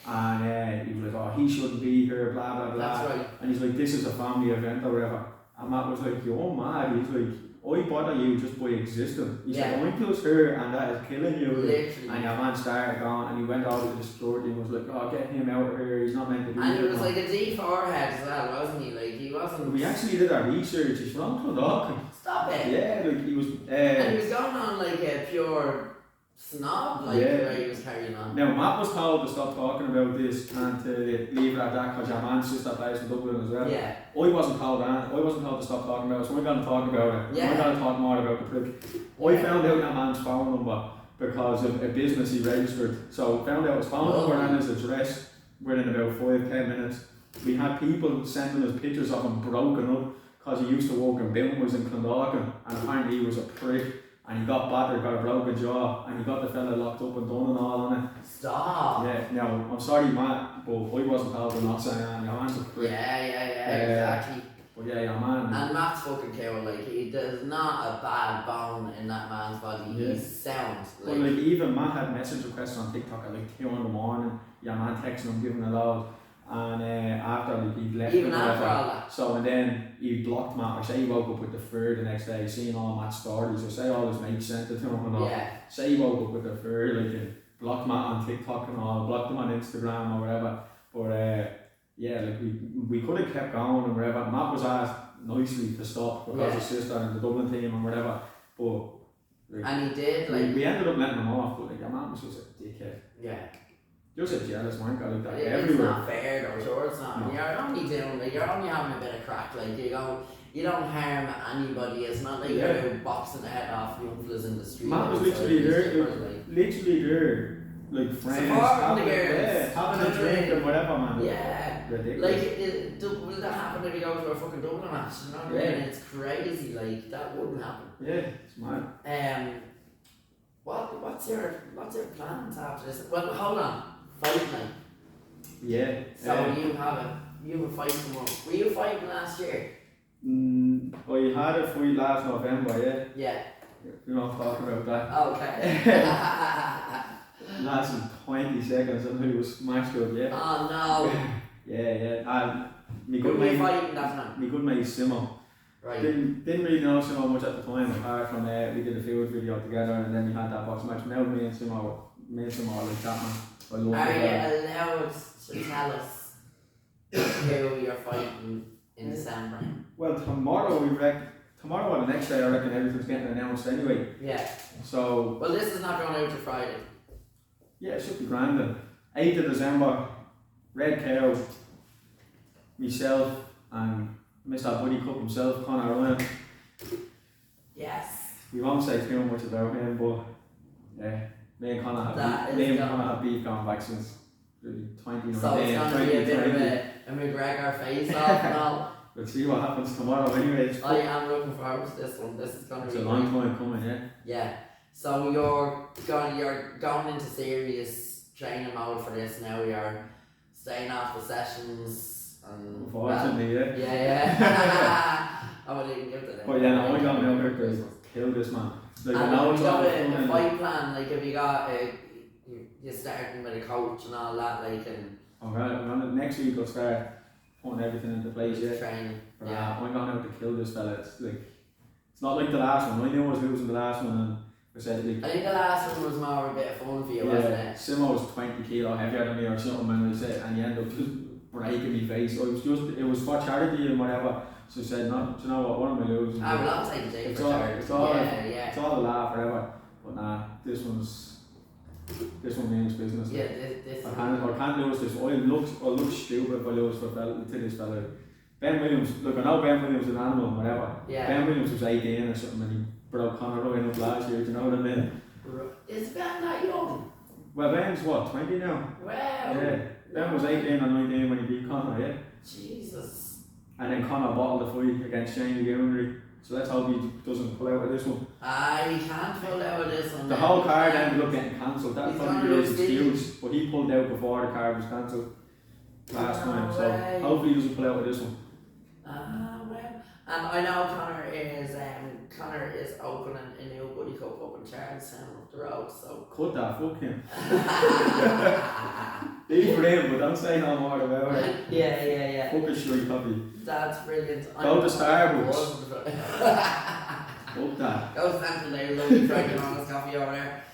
And he was like, oh, he shouldn't be here, blah blah blah. That's right. And he's like, this is a family event or whatever. And Matt was like, you're mad. He's like, I bother you just by existing. He said, I'm close here and that is killing you. Literally. And your man started going and he went out to the security and was like, oh, get him out of here, he's not meant to be here. And it was like a deep forehead as well, wasn't he? Like, he wasn't... We actually did our research, he's from Clondalkin. Stop it. Yeah, like he was... and he was going on like a pure snob, like the way he was carrying on. man. Now, Matt was told to stop talking about this and to leave it at that because your man's sister plays for Dublin as well. Yeah. I wasn't told that. I wasn't told to stop talking about it, so we're going to talk about it. Yeah. We're going to talk more about the prick. I found out that man's phone number because of a business he registered. So found out his phone number and his address within about 5-10 minutes. We had people sending us pictures of him broken up because he used to work in Bilmers in Clondalkin, and apparently he was a prick. And he got battered, got a broken jaw, and he got the fella locked up and done and all on it. Stop. Yeah, no, I'm sorry, Matt, but I wasn't told to not say that. Your man's a prick. Yeah, exactly. But yeah, your man. And Matt's fucking cool, like, there's not a bad bone in that man's body. Yeah. He's sound. But like, even Matt had message requests on TikTok at like 2 in the morning. Your man texting him, giving a load. And after like, he left. Even after all that. So, and then he blocked Matt, or say he woke up with the fur the next day, seeing all Matt's stories, or say all his mates sent it to him and all. Yeah. Say he woke up with the fur, like, and blocked Matt on TikTok and all, blocked him on Instagram or whatever. But yeah, like we could have kept going and whatever. Matt was asked nicely to stop because his sister and the Dublin team and whatever. But like, and he did, like, we ended up letting him off, but like your man was just a dickhead. Yeah. Just a jealous wanker like that It's everywhere. not fair though, sure it's not. No. You're only doing, like, you're only having a bit of crack, like, you don't harm anybody. It's not like you're boxing the head off young fellas in the street. Matt was literally there, like friends, having a drink and whatever, man. Yeah. Ridiculous. Like, will that happen if you go to a fucking Dublin match? You know what I mean? It's crazy, like, that wouldn't happen. Yeah, it's mad. What's your plans after this? Well, hold on. Fight night. Yeah. So you have a fight tomorrow. Were you fighting last year? I had a fight last November, yeah. Yeah. We're not talking about that. Okay. Lasted 20 seconds and he was smashed up, yeah. Oh no. Yeah. Me Who were you fighting that time? Me good mate Simo. Right. Didn't really know Simo much at the time, apart from we did a field video together and then we had that box match. Now me and Simo are like that, man. I love Are it. you allowed to tell us who you're fighting in December? Well, tomorrow or the next day I reckon everything's getting announced anyway. Yeah. So. Well, this is not going out to Friday. Yeah, it should be grand then. 8th of December, Red Cow, myself and Mr. Buddy Cup himself, Conor Ryan. Yes. We won't say too much about him, but yeah, me and Conor have beef going back since 2019. So it's going to be a bit of a McGregor face-off and all. We'll see what happens tomorrow anyway. I am looking forward to this one. This is going to be a long time coming, yeah. Yeah. So you're going into serious training mode for this now. You're staying off the sessions and unfortunately, yeah. I wouldn't even give it. But yeah, no, I'm going out there to kill this man. Like, and I know have it's you all got fun a fight plan? Like, have you got you're starting with a coach and all that, like, and next week I'll start putting everything into place. Yeah. Training. I'm going out to kill this fella. It's not like the last one. I knew I was losing the last one and I said like. I think the last one was more a bit of fun for you, wasn't it? Simo was 20 kilo heavier than me or something, and he ended up just breaking me face. It was for charity and whatever. So I said, no, do you know what am I losing? I will not take the day for charity. It's all a laugh forever. But nah, this one means business. Yeah, this I can't lose this. I look stupid if I lose to this fella. Ben Williams, look, I know Ben Williams is an animal and whatever. Yeah. Ben Williams was 18 or something and he broke Conor Ryan up last year, do you know what I mean? Is Ben that young? Well, Ben's what, 20 now? Wow. Yeah. Ben was 18 or 19 when he beat Conor, yeah? Jesus. And then Conor bottled the fight against Shane Goonry. So let's hope he doesn't pull out of this one. He can't pull out of this one. The whole card ended up getting cancelled. That He's probably gonna is lose excuse, but he pulled out before the card was cancelled last time. So hopefully he doesn't pull out of this one. Well, and I know Conor is opening a new Buddy Cup up in Charlestown up the road, so Cut that, fuck him. Leave for him, but don't say no more about it. Yeah. Fuck a street copy. That's brilliant. Go to Starbucks. Fuck that. Go stand there, lovely drinking on this coffee over there.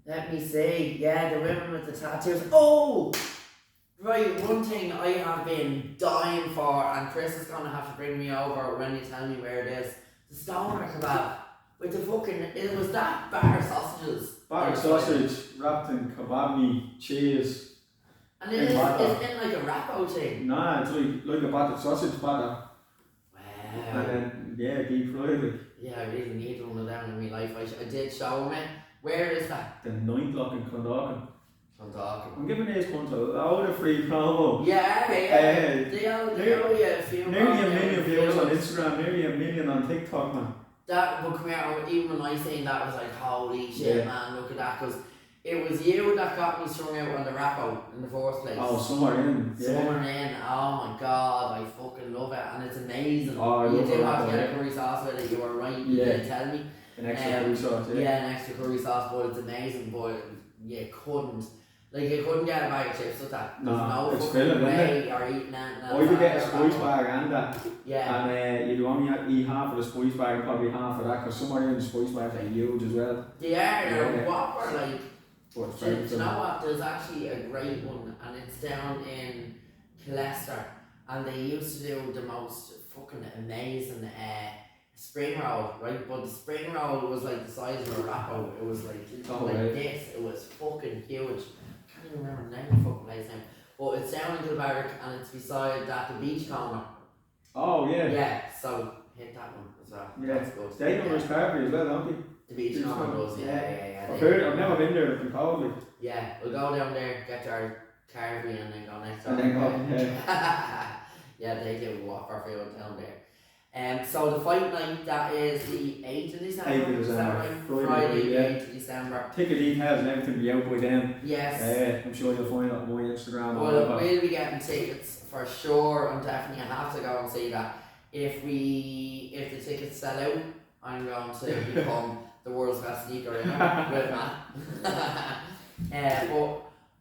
Let me see. Yeah, the women with the tattoos. Oh! Right, one thing I have been dying for, and Chris is going to have to bring me over when you tell me where it is. The stoner kebab. With the fucking, it was that batter sausages. Batter sausage wrapped in kebab meat, cheese. And it is in like a wrappo thing. Nah, it's like a battered sausage batter. Wow. And then, yeah, deep fried. Like. Yeah, I really need one of them in my life. I did show me. Where is that? The 9th lock in Clondalkin. Clondalkin. I'm giving these cunts a load of free promo. Yeah. They owe you a few. Nearly a million views on Instagram, nearly a million on TikTok, man. That, but come here, even when I seen that, I was like, holy shit, man, look at that. Because it was you that got me strung out on the Rappo in the first place. Oh, somewhere in. Somewhere in. Oh my god, I fucking love it. And it's amazing. Oh, you do have to get a curry sauce with it, you were right, you did tell me. An extra curry sauce, yeah. An extra curry sauce, but it's amazing, but you couldn't get a bag of chips with that. There's no it's fucking filling, way you're eating that. Or you could get a spice bag and that. Yeah. And you'd only eat half of the spice bag and probably half of that, because somewhere in the spice bags are huge as well. They're whopper, like. But do you know what? There's actually a great one, and it's down in Leicester, and they used to do the most fucking amazing spring roll, right? But the spring roll was like the size of a Rappo. It was like this. It was fucking huge. I can't even remember the name of the fucking place now. But it's down in Kilbarrack, and it's beside that the beach corner. Oh yeah. Yeah. So hit that one as well. Yeah. That's good. They know Carberry as well, don't they? The beach corner does. Yeah. I've never been there. It's been cold. Like. Yeah, we'll go down there, get our carvery, and then go next door. And then go. Yeah, they do Whopper food down there. So the fight night, that is the 8th of December. 8th of December. Is that right? Friday, the 8th of December. Ticket details and everything will be out by then. Yes. I'm sure you'll find it on my Instagram. Well, we'll be getting tickets for sure, and definitely I have to go and see that. If the tickets sell out, I'm going to become the world's best sneaker with Matt. But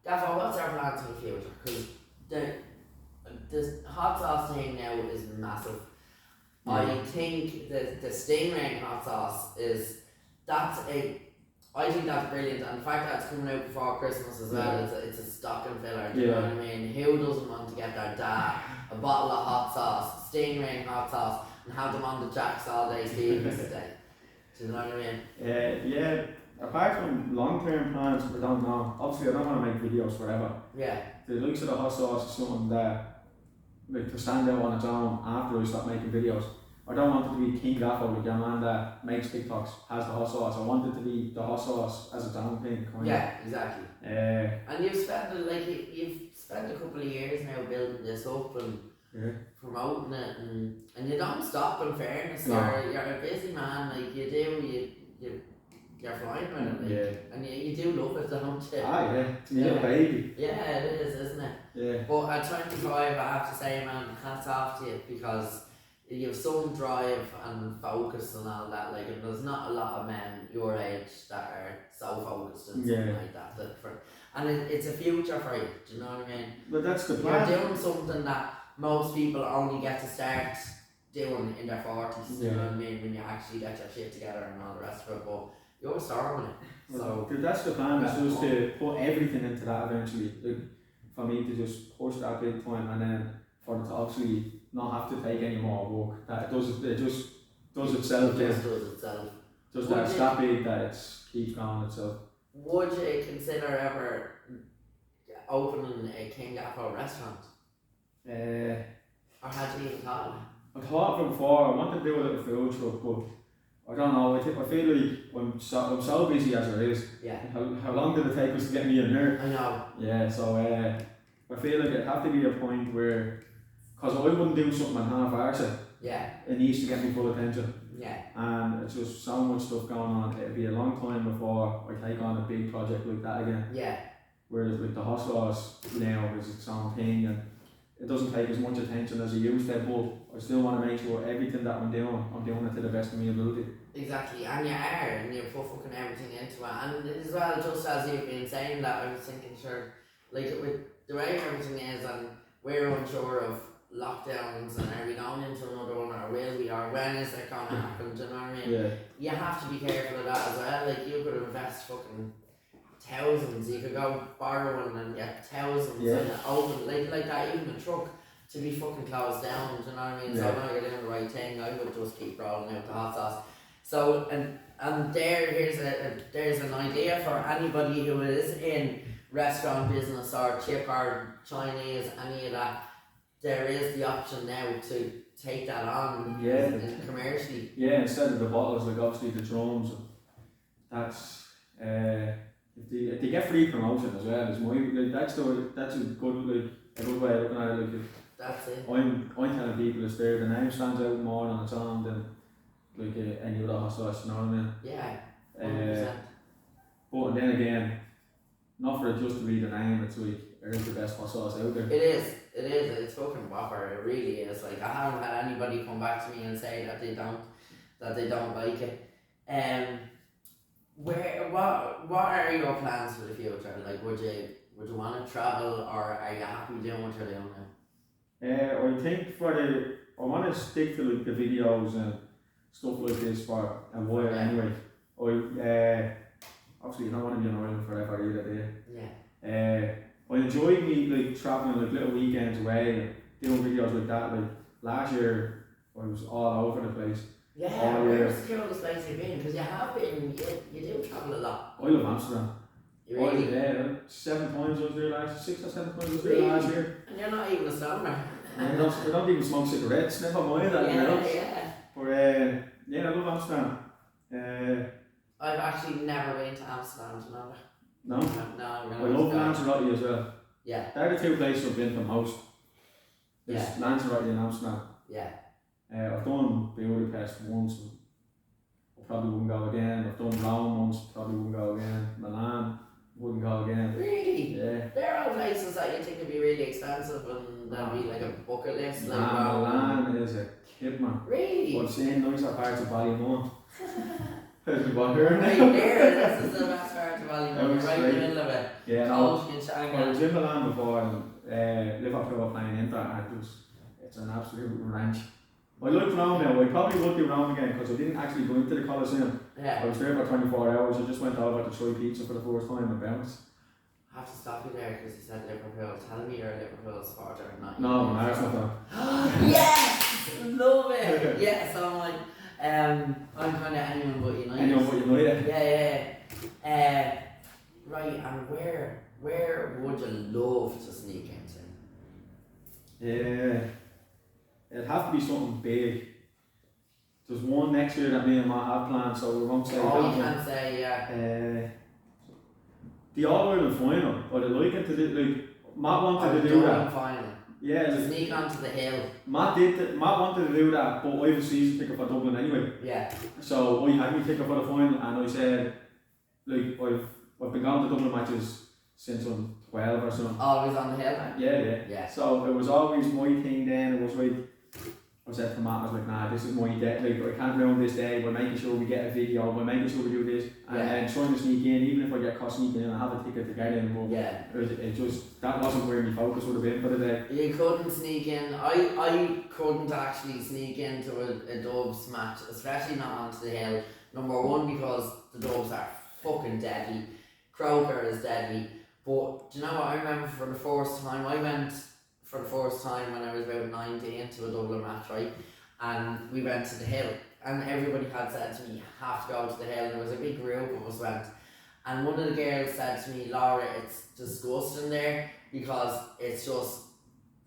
Gaffo, what's our plans for the future? Because the hot sauce thing now is massive. Yeah. I think the stingray hot sauce I think that's brilliant, and the fact that it's coming out before Christmas as well, it's a stocking filler, do you know what I mean? Who doesn't want to get their dad a bottle of hot sauce, stingray hot sauce, and have them on the jacks all day Stevens day? Do you know what I mean? Yeah. Apart from long-term plans, I don't know. Obviously, I don't want to make videos forever. Yeah. The likes of the hot sauce is something that, like, to stand out on its own after I stop making videos. I don't want it to be King Gaffo, like your man that makes TikToks, has the hot sauce. I want it to be the hot sauce as its own thing. Yeah, exactly. And you've spent a couple of years now building this up and promoting it, and you don't stop. In fairness, you're a busy man. Like you're flying with it. And you do love it, don't you? It's me little baby. Yeah, it is, isn't it? Yeah. But at 25, I have to say, man, hats off to you, because you have some drive and focus and all that. Like, and there's not a lot of men your age that are so focused and something like that. And it's a future for you. Do you know what I mean? But that's the plan. You're doing something that most people only get to start doing in their 40s. You know what I mean? When you actually get your shit together and all the rest of it. But you're storming it. So that's the plan. Is just to put everything into that eventually. Like, for me to just push that big time, and then for it to actually not have to take any more work. That it just does itself. It just does itself. Just that it's that big that it keeps going itself. Would you consider ever opening a King Gaffo restaurant? Or had you even thought of it? I thought of it before. I wanted to do a little food truck, but I don't know. I feel like I'm so busy as it is. Yeah. How long did it take us to get me in here? I know. Yeah. So I feel like it'd have to be a point where, because I wouldn't do something and half-arse it. Yeah. It needs to get me full attention. Yeah. And it's just so much stuff going on. It'll be a long time before I take on a big project like that again. Yeah. Whereas with the hot sauce now is its own thing, and it doesn't take as much attention as it used to, but I still want to make sure everything that I'm doing it to the best of my ability. Exactly, and you are, and you put fucking everything into it. And as well, just as you've been saying that, I was thinking, sure, like with the way everything is, and we're unsure of lockdowns, and are we going into another one, or will we, or when is it going to happen, do you know what I mean? Yeah. You have to be careful of that as well. Like, you could invest fucking thousands, you could go borrowing and get thousands and open, like that, even a truck to be fucking closed down, do you know what I mean? So I know you're doing the right thing. I would just keep rolling out the hot sauce. So and there's an idea for anybody who is in restaurant business or chip or Chinese, any of that. There is the option now to take that on commercially. Yeah, instead of the bottles, like obviously the drums, that's if they get free promotion as well. Is that's a good way of looking at it. Like that's it. I'm telling people it's there. The name stands out more on its own than any other hot sauce. You know what I mean? Yeah. 100%. But then again, not for it just to be the name. It's like it is the best hot sauce out there. It is. It's fucking whopper. It really is. Like I haven't had anybody come back to me and say that they don't like it. What are your plans for the future? Like would you want to travel, or are you happy doing what you're doing now? I think I want to stick to like the videos and stuff like this for a while anyway. Obviously you don't want to be on Ireland forever either, do you? Yeah. I enjoy me like travelling like little weekends away and doing videos like that. Like last year I was all over the place. Yeah, where's the coolest place you've been? Because you have been, you do travel a lot. I love Amsterdam. You really? Yeah, 7 times I was there last 6 or 7 times I was there last year. And you're not even a stoner. I don't even smoke cigarettes, never mind that. Yeah. But I love Amsterdam. I've actually never been to Amsterdam, do you know that? No? No, I love Lanzarote as well. Yeah. They're the 2 places I've been the most. There's Lanzarote and Amsterdam. Yeah. I've done Budapest once, I probably wouldn't go again. I've done Rome once, probably wouldn't go again. Milan, wouldn't go again. Really? Yeah. There are places that you think would be really expensive and that'd be like a bucket list. Like Milan is a kid, man. Really? I've seen nicer parts of Ballymun. Right there, this is the best part of Ballymun, right in the middle of it. Yeah, I was in Milan before and Liverpool were playing Inter and it's an absolute ranch. I looked around now, I probably would do around again because I didn't actually go into the Colosseum. Yeah. I was there for 24 hours, I just went over to try pizza for the first time and bounced. I have to stop you there because you said Liverpool. Tell me you're a Liverpool supporter, not No, I'm an Arsenal fan. Yes! Love it! Yeah, so I'm like, I'm kind of anyone but United. Anyone but United? Yeah. Right, and where would you love to sneak into? Yeah. It'd have to be something big. There's one next year that me and Matt have planned, so we won't say that. Oh, you can't say, yeah. The All-Ireland final, I'd like it to do, like, Matt wanted to do that. Final. Yeah. To sneak onto the hill. Matt wanted to do that, but I have a season ticket for Dublin anyway. Yeah. So I had me ticket for the final, and I said, like, I've been going to Dublin matches since I'm 12 or something. Always on the hill? Yeah. So it was always my thing then, it was like, I said to Matt, I was like, nah, this is my day, like, I can't ruin this day, we're making sure we get a video, we're making sure we do this, and trying to sneak in, even if I get caught sneaking in, I have a ticket to get in, but it just, that wasn't where my focus would have been for the day. You couldn't sneak in, I couldn't actually sneak into a Dubs match, especially not onto the hill. Number one, because the Dubs are fucking deadly, Croker is deadly, but do you know what, I remember for the first time, I went for the first time when I was about 19 to a Dublin match, right? And we went to the hill, and everybody had said to me, you have to go to the hill, and there was a big group of us went. And one of the girls said to me, Laura, it's disgusting there because it's just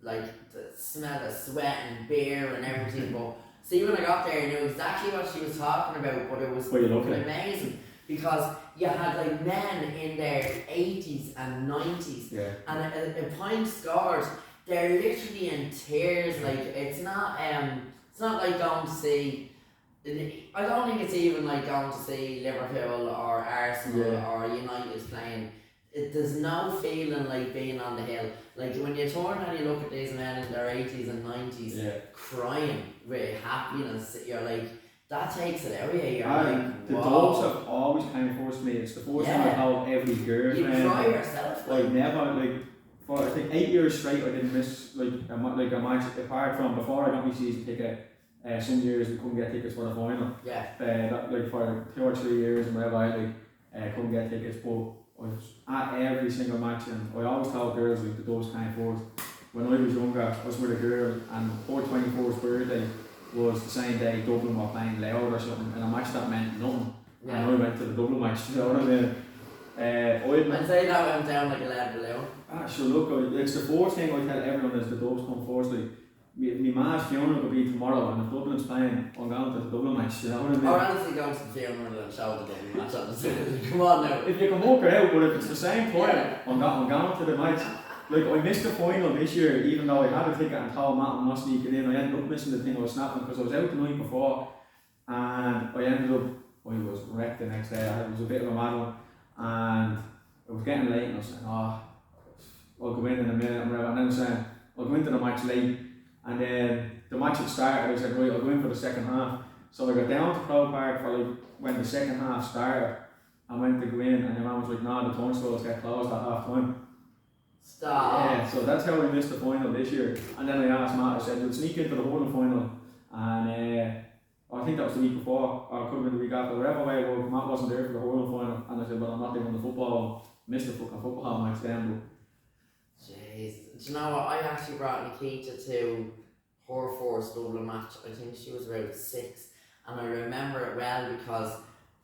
like the smell of sweat and beer and everything. But see, when I got there, I knew exactly what she was talking about, but it was amazing. Because you had like men in their 80s and 90s, and a pint scored, they're literally in tears. Like it's not like going to see. I don't think it's even like going to see Liverpool or Arsenal or United playing. There's no feeling like being on the hill. Like when you turn and you look at these men in their 80s and 90s crying with happiness, you're like, that takes it out of you. You're like, the Dubs have always kind of forced me. It's the first time I told every girl. You cry yourself. Like never, like for I think 8 years straight, I didn't miss like a match. Apart from before I got my season ticket, some years we couldn't get tickets for the final. Like for 2 or 3 years and whatever, I couldn't get tickets, but I was at every single match, and I always told girls like the Dubs kind of forced. When I was younger, I was with a girl, and her 24th birthday, was the same day Dublin were playing Louth or something, and a match that meant nothing. And I went to the Dublin match, you know what I mean? I'd say that went down like 11-11. Sure, look, it's the first thing I tell everyone is the Dubs come first. Like, my ma's funeral will be tomorrow, and if Dublin's playing, I'm going to the Dublin match, you know what I mean? Or honestly go to the funeral and show the Dublin match on the screen. Come on now. If you can work it out, but if it's the same time, I'm going to the match. Like, I missed the final this year, even though I had a ticket and told Matt I'm not sneaking in. I ended up missing the thing I was snapping because I was out the night before, and I ended up, I was wrecked the next day. It was a bit of a mad one, and it was getting late, and I was saying, I'll go in a minute and whatever. And then I was saying, I'll go into the match late, and then the match had started. I said, right, I'll go in for the second half. So I got down to Crow Park for like when the second half started. I went to go in, and the man was like, nah, the turnstiles get closed at half time. Stop. Yeah, so that's how we missed the final this year. And then I asked Matt, I said, we'll sneak into the hurling final. And I think that was the week before, or it could have been the week after, whatever way it was. Matt wasn't there for the hurling final. And I said, well, I'm not doing the football. Missed the fucking football match then. Jeez. Do you know what? I actually brought Nikita to her first Dublin match. I think she was around 6. And I remember it well because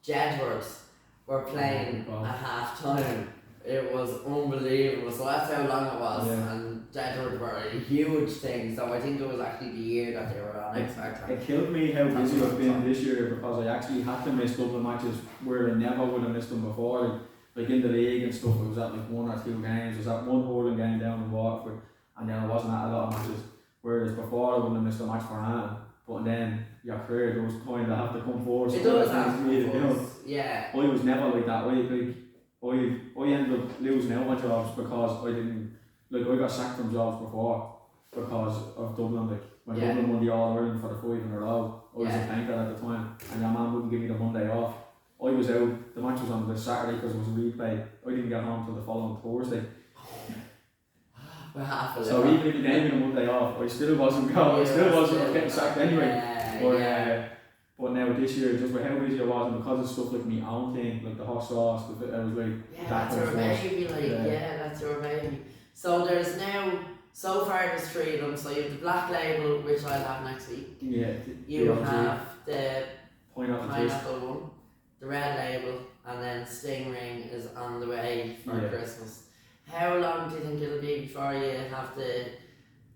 Jedwards were playing at half time. It was unbelievable. So that's how long it was. Yeah. And Jedwards were a huge thing. So I think it was actually the year that they were on X Factor. It killed me how busy I've been this year because I actually had to miss Dublin matches where I never would have missed them before. Like in the league and stuff, I was at like 1 or 2 games. I was at one hurling game down in Waterford, and then I wasn't at a lot of matches. Whereas before I wouldn't have missed a match for Anne, but then your career does kind of have to come forward. It does have to come forward. Yeah. I was never like that. I ended up losing out on jobs because I got sacked from jobs before because of Dublin. Like when Dublin won the All Ireland for the 5 in a row, I was a painter at the time, and your man wouldn't give me the Monday off. I was out, the match was on the Saturday because it was a replay. I didn't get home until the following Thursday. So even if you gave me the Monday off, I still wasn't going. I was getting sacked anyway. But now this year, just with how busy I was, and because of stuff like my own thing, like the hot sauce, I was like, that's our baby, that's our baby. So there's now, so far there's 3 of them. So you have the black label, which I'll have next week. Yeah. You have the pineapple one, the red label, and then Stingray is on the way for Christmas. How long do you think it'll be before you have the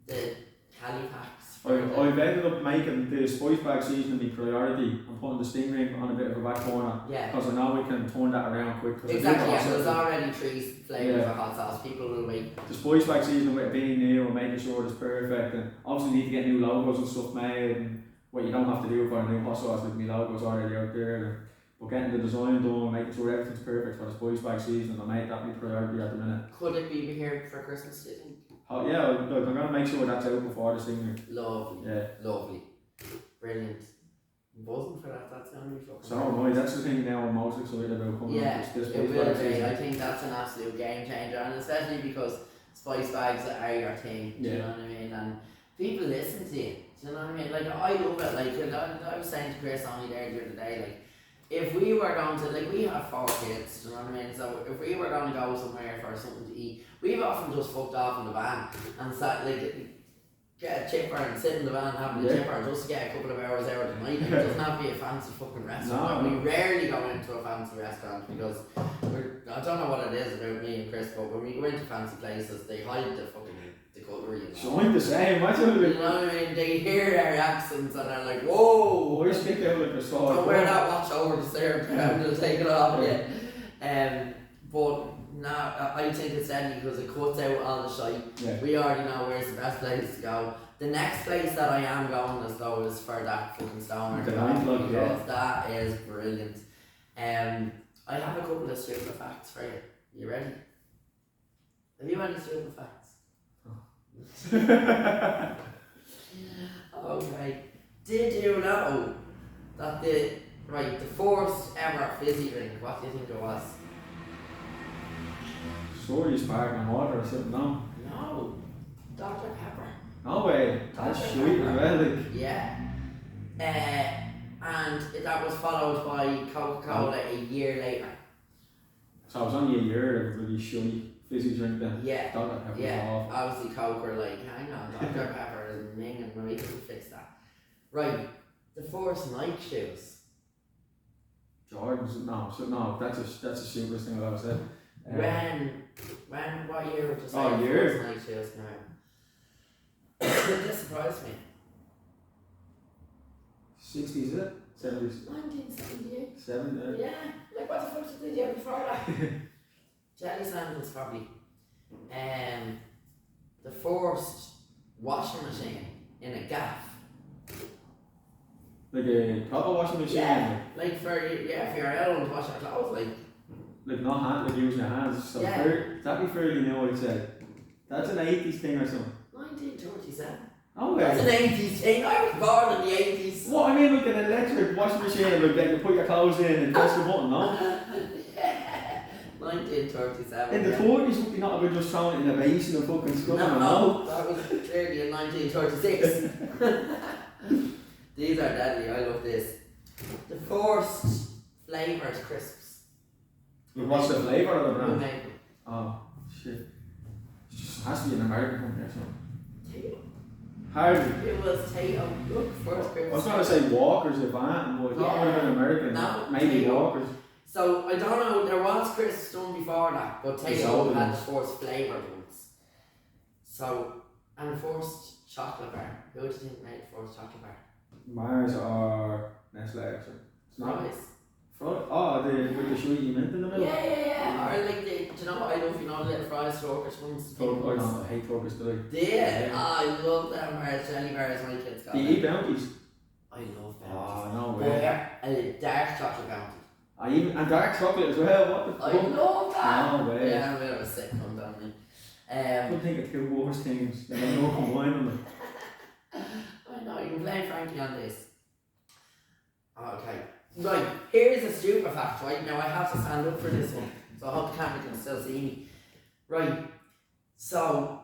Cali packs? I've ended up making the spice bag season my priority. I'm putting the Stingray on a bit of a back corner. Yeah. Because I know we can turn that around quick. Exactly, yeah, there's already 3 flavours of hot sauce. People will wait. The spice bag season with being new and making sure it's perfect, and obviously need to get new logos and stuff made, and what you don't have to do for a new hot sauce, like my logo's already out there. But getting the design done, making sure everything's perfect for the spice bag season, I make that my priority at the minute. Could it be here for Christmas, do you think? Oh yeah, I'm going to make sure that's out before the Stingray. Lovely. Yeah. Lovely. Brilliant. I'm buzzing for that, that's going to be fucking So am I. That's the thing now I'm most excited about coming up. This it will bag be. season. I think that's an absolute game changer, and especially because spice bags are your thing, do you know what I mean? And people listen to you, do you know what I mean? Like, I love it. Like, I was saying to Chris only there the other day, like, if we were going to, like, we have 4 kids, do you know what I mean? So if we were going to go somewhere for something to eat, we've often just fucked off in the van and sat, like, get a chipper and sit in the van having a chipper just to get a couple of hours out of the night. It doesn't have to be a fancy fucking restaurant. We rarely go into a fancy restaurant because I don't know what it is about me and Chris, but when we go into fancy places, they hide the fucking the cutlery. So I'm the same. What's it? You know what I mean? They hear our accents and they're like, whoa! I stick out like a sword. Don't wear that watch over the stair, and they'll take it off. But no, I think it's deadly because it cuts out all the shite. Yeah. We already know where's the best place to go. The next place that I am going as though is for that fucking stoner because that is brilliant. I have a couple of stupid facts for you. You ready? Have you any stupid facts? Okay. Did you know that the first ever fizzy drink, what do you think it was? Sorry, sparkling water or something, no? No. Dr. Pepper. No way. That's sweet as well, like. Yeah. And that was followed by Coca-Cola a year later. So it was only a year of a really shitty fizzy drink then. Yeah. Dr. Pepper was awful. Obviously Coke were like, hang on, Dr. Pepper is minging, we can fix that. Right, the first Nike shoes. Jordans, no, that's the stupidest thing I've ever said. What year would you say Oh, the year? first Nike shoes came out? This surprised me. 60s, is it? 70s? 1978. 70s? Yeah, like what the fuck did they do before that? Jelly sandals probably. The first washing machine in a gaff. Like a proper washing machine? Yeah, like for your own to wash your clothes, Like not hand, like using your hands. So Yeah. that'd be fairly new, I'd say. That's an 80s thing or something. 1937. Oh, That's an yeah. 80s thing. I was born in the 80s. What I mean, like an electric washing machine, like that you put your clothes in and press the button, no? Yeah. 1937. In the 40s, would you not have been just throwing it in a basin and fucking scrubbing it, No, that was clearly in 1936. These are deadly, I love this. The first flavoured crisps. Like, what's the flavour of the Who brand? made them? Oh, shit. It just has to be an American company or something. Tato. Hardly. It was Tato. Look, first crisps. I was going to say Walker's if I am, but I thought it would have been American. No, Maybe Tato. Walker's. So, I don't know, there was crisps done before that, but Tato Sold had the ones. first flavoured ones. So, and the first chocolate bar. Who do you think made the first chocolate bar? Mars or Nestle or something. It's not. Fries. Oh, with the sweetie mint in the middle? Yeah. Or like do you know what I love? You know the little fries, Turkish ones. I hate Turkish delight. Yeah. I love them bars, jelly bars. My kids got Do you them. eat bounties? I love them. Oh, no But way. yeah, a dark chocolate bounty. And dark chocolate as well, what the I fuck? love that. No way. Yeah, I'm a bit of a sick one, don't me. I couldn't think of two worse things. There's no combining them. I know, you can blame Frankie on this. Okay. Right, here's a stupid fact, right? Now I have to stand up for this one, so I hope the camera can still see me. Right, so,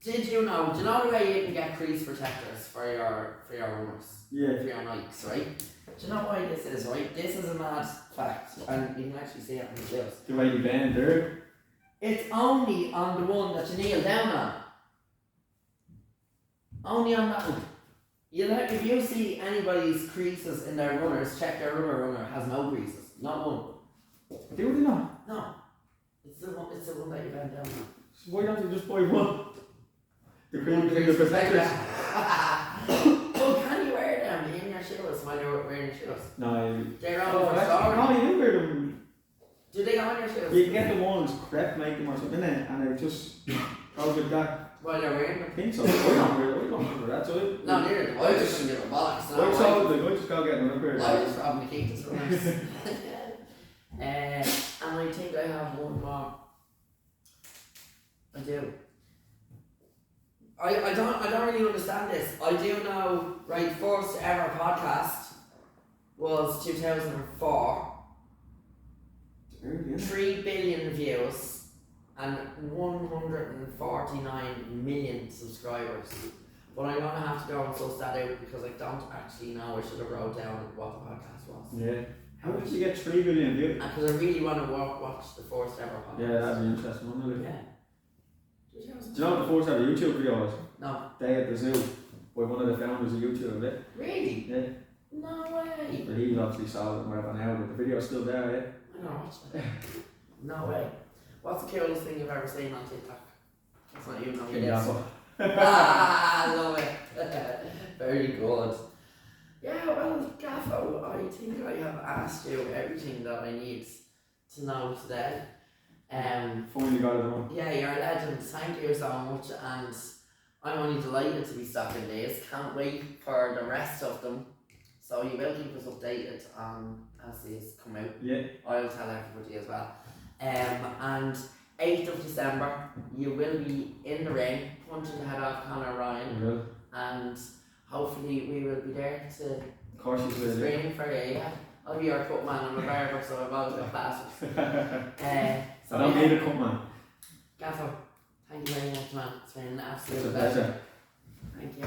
do you know the way you can get crease protectors for your runners? Yeah. For your Nikes, right? Do you know why this is, right? This is a mad fact, and you can actually see it on the shoes. The way you bend there. It's only on the one that you kneel down on. Only on that one. If you see anybody's creases in their runners, check their runner has no creases. Not one. Do they not? No. It's the one that you bend down on. So why don't you just buy one? The One crease protectors. Well, can you wear them in your shoes while you're wearing your shoes? No, They're only for actually, storage. no, you do wear them. Do they go on your shoes? You can get the ones crepe make them or something, innit? And it just goes with that. While you're wearing them? I think so. I don't remember that. So No, neither do I. Just gonna give a bollocks. No, I just go get another pair. I just robbing the keep this runners. And I think I have one more. I do. I don't really understand this. I do know, right, first ever podcast was 2004. 3 billion views and 149 million subscribers. But I'm gonna have to go and suss that out because I don't actually know. I should have wrote down what the podcast was. Yeah. How did you get 3 billion views? Because I really want to watch the first ever podcast. Yeah, that'd be interesting, wouldn't it? Yeah. Do you know what the first ever YouTube video was? No. Day at the Zoo, by one of the founders of YouTube, yeah? Really? Yeah. No way. But he's obviously sold it and whatever now, but the video's still there, yeah? I don't watch that. No way. What's the coolest thing you've ever seen on TikTok? That's not you, no. Gaffo. Ah, love it. Very good. Yeah, well, Gaffo, I think I have asked you everything that I need to know today. Finally got it on. Yeah, you're a legend. Thank you so much, and I'm only delighted to be stocking these. Can't wait for the rest of them. So you will keep us updated as these come out. Yeah. I'll tell everybody as well. And 8th of December, you will be in the ring, punching the head off Conor Ryan, You will. and hopefully we will be there to Of course you will. scream for you. Yeah. I'll be your cut man. I'm a barber, so I've always got classes. I don't need a cut, man. Gaffo, thank you very much, man. It's been an It's absolute a pleasure. pleasure. Thank you.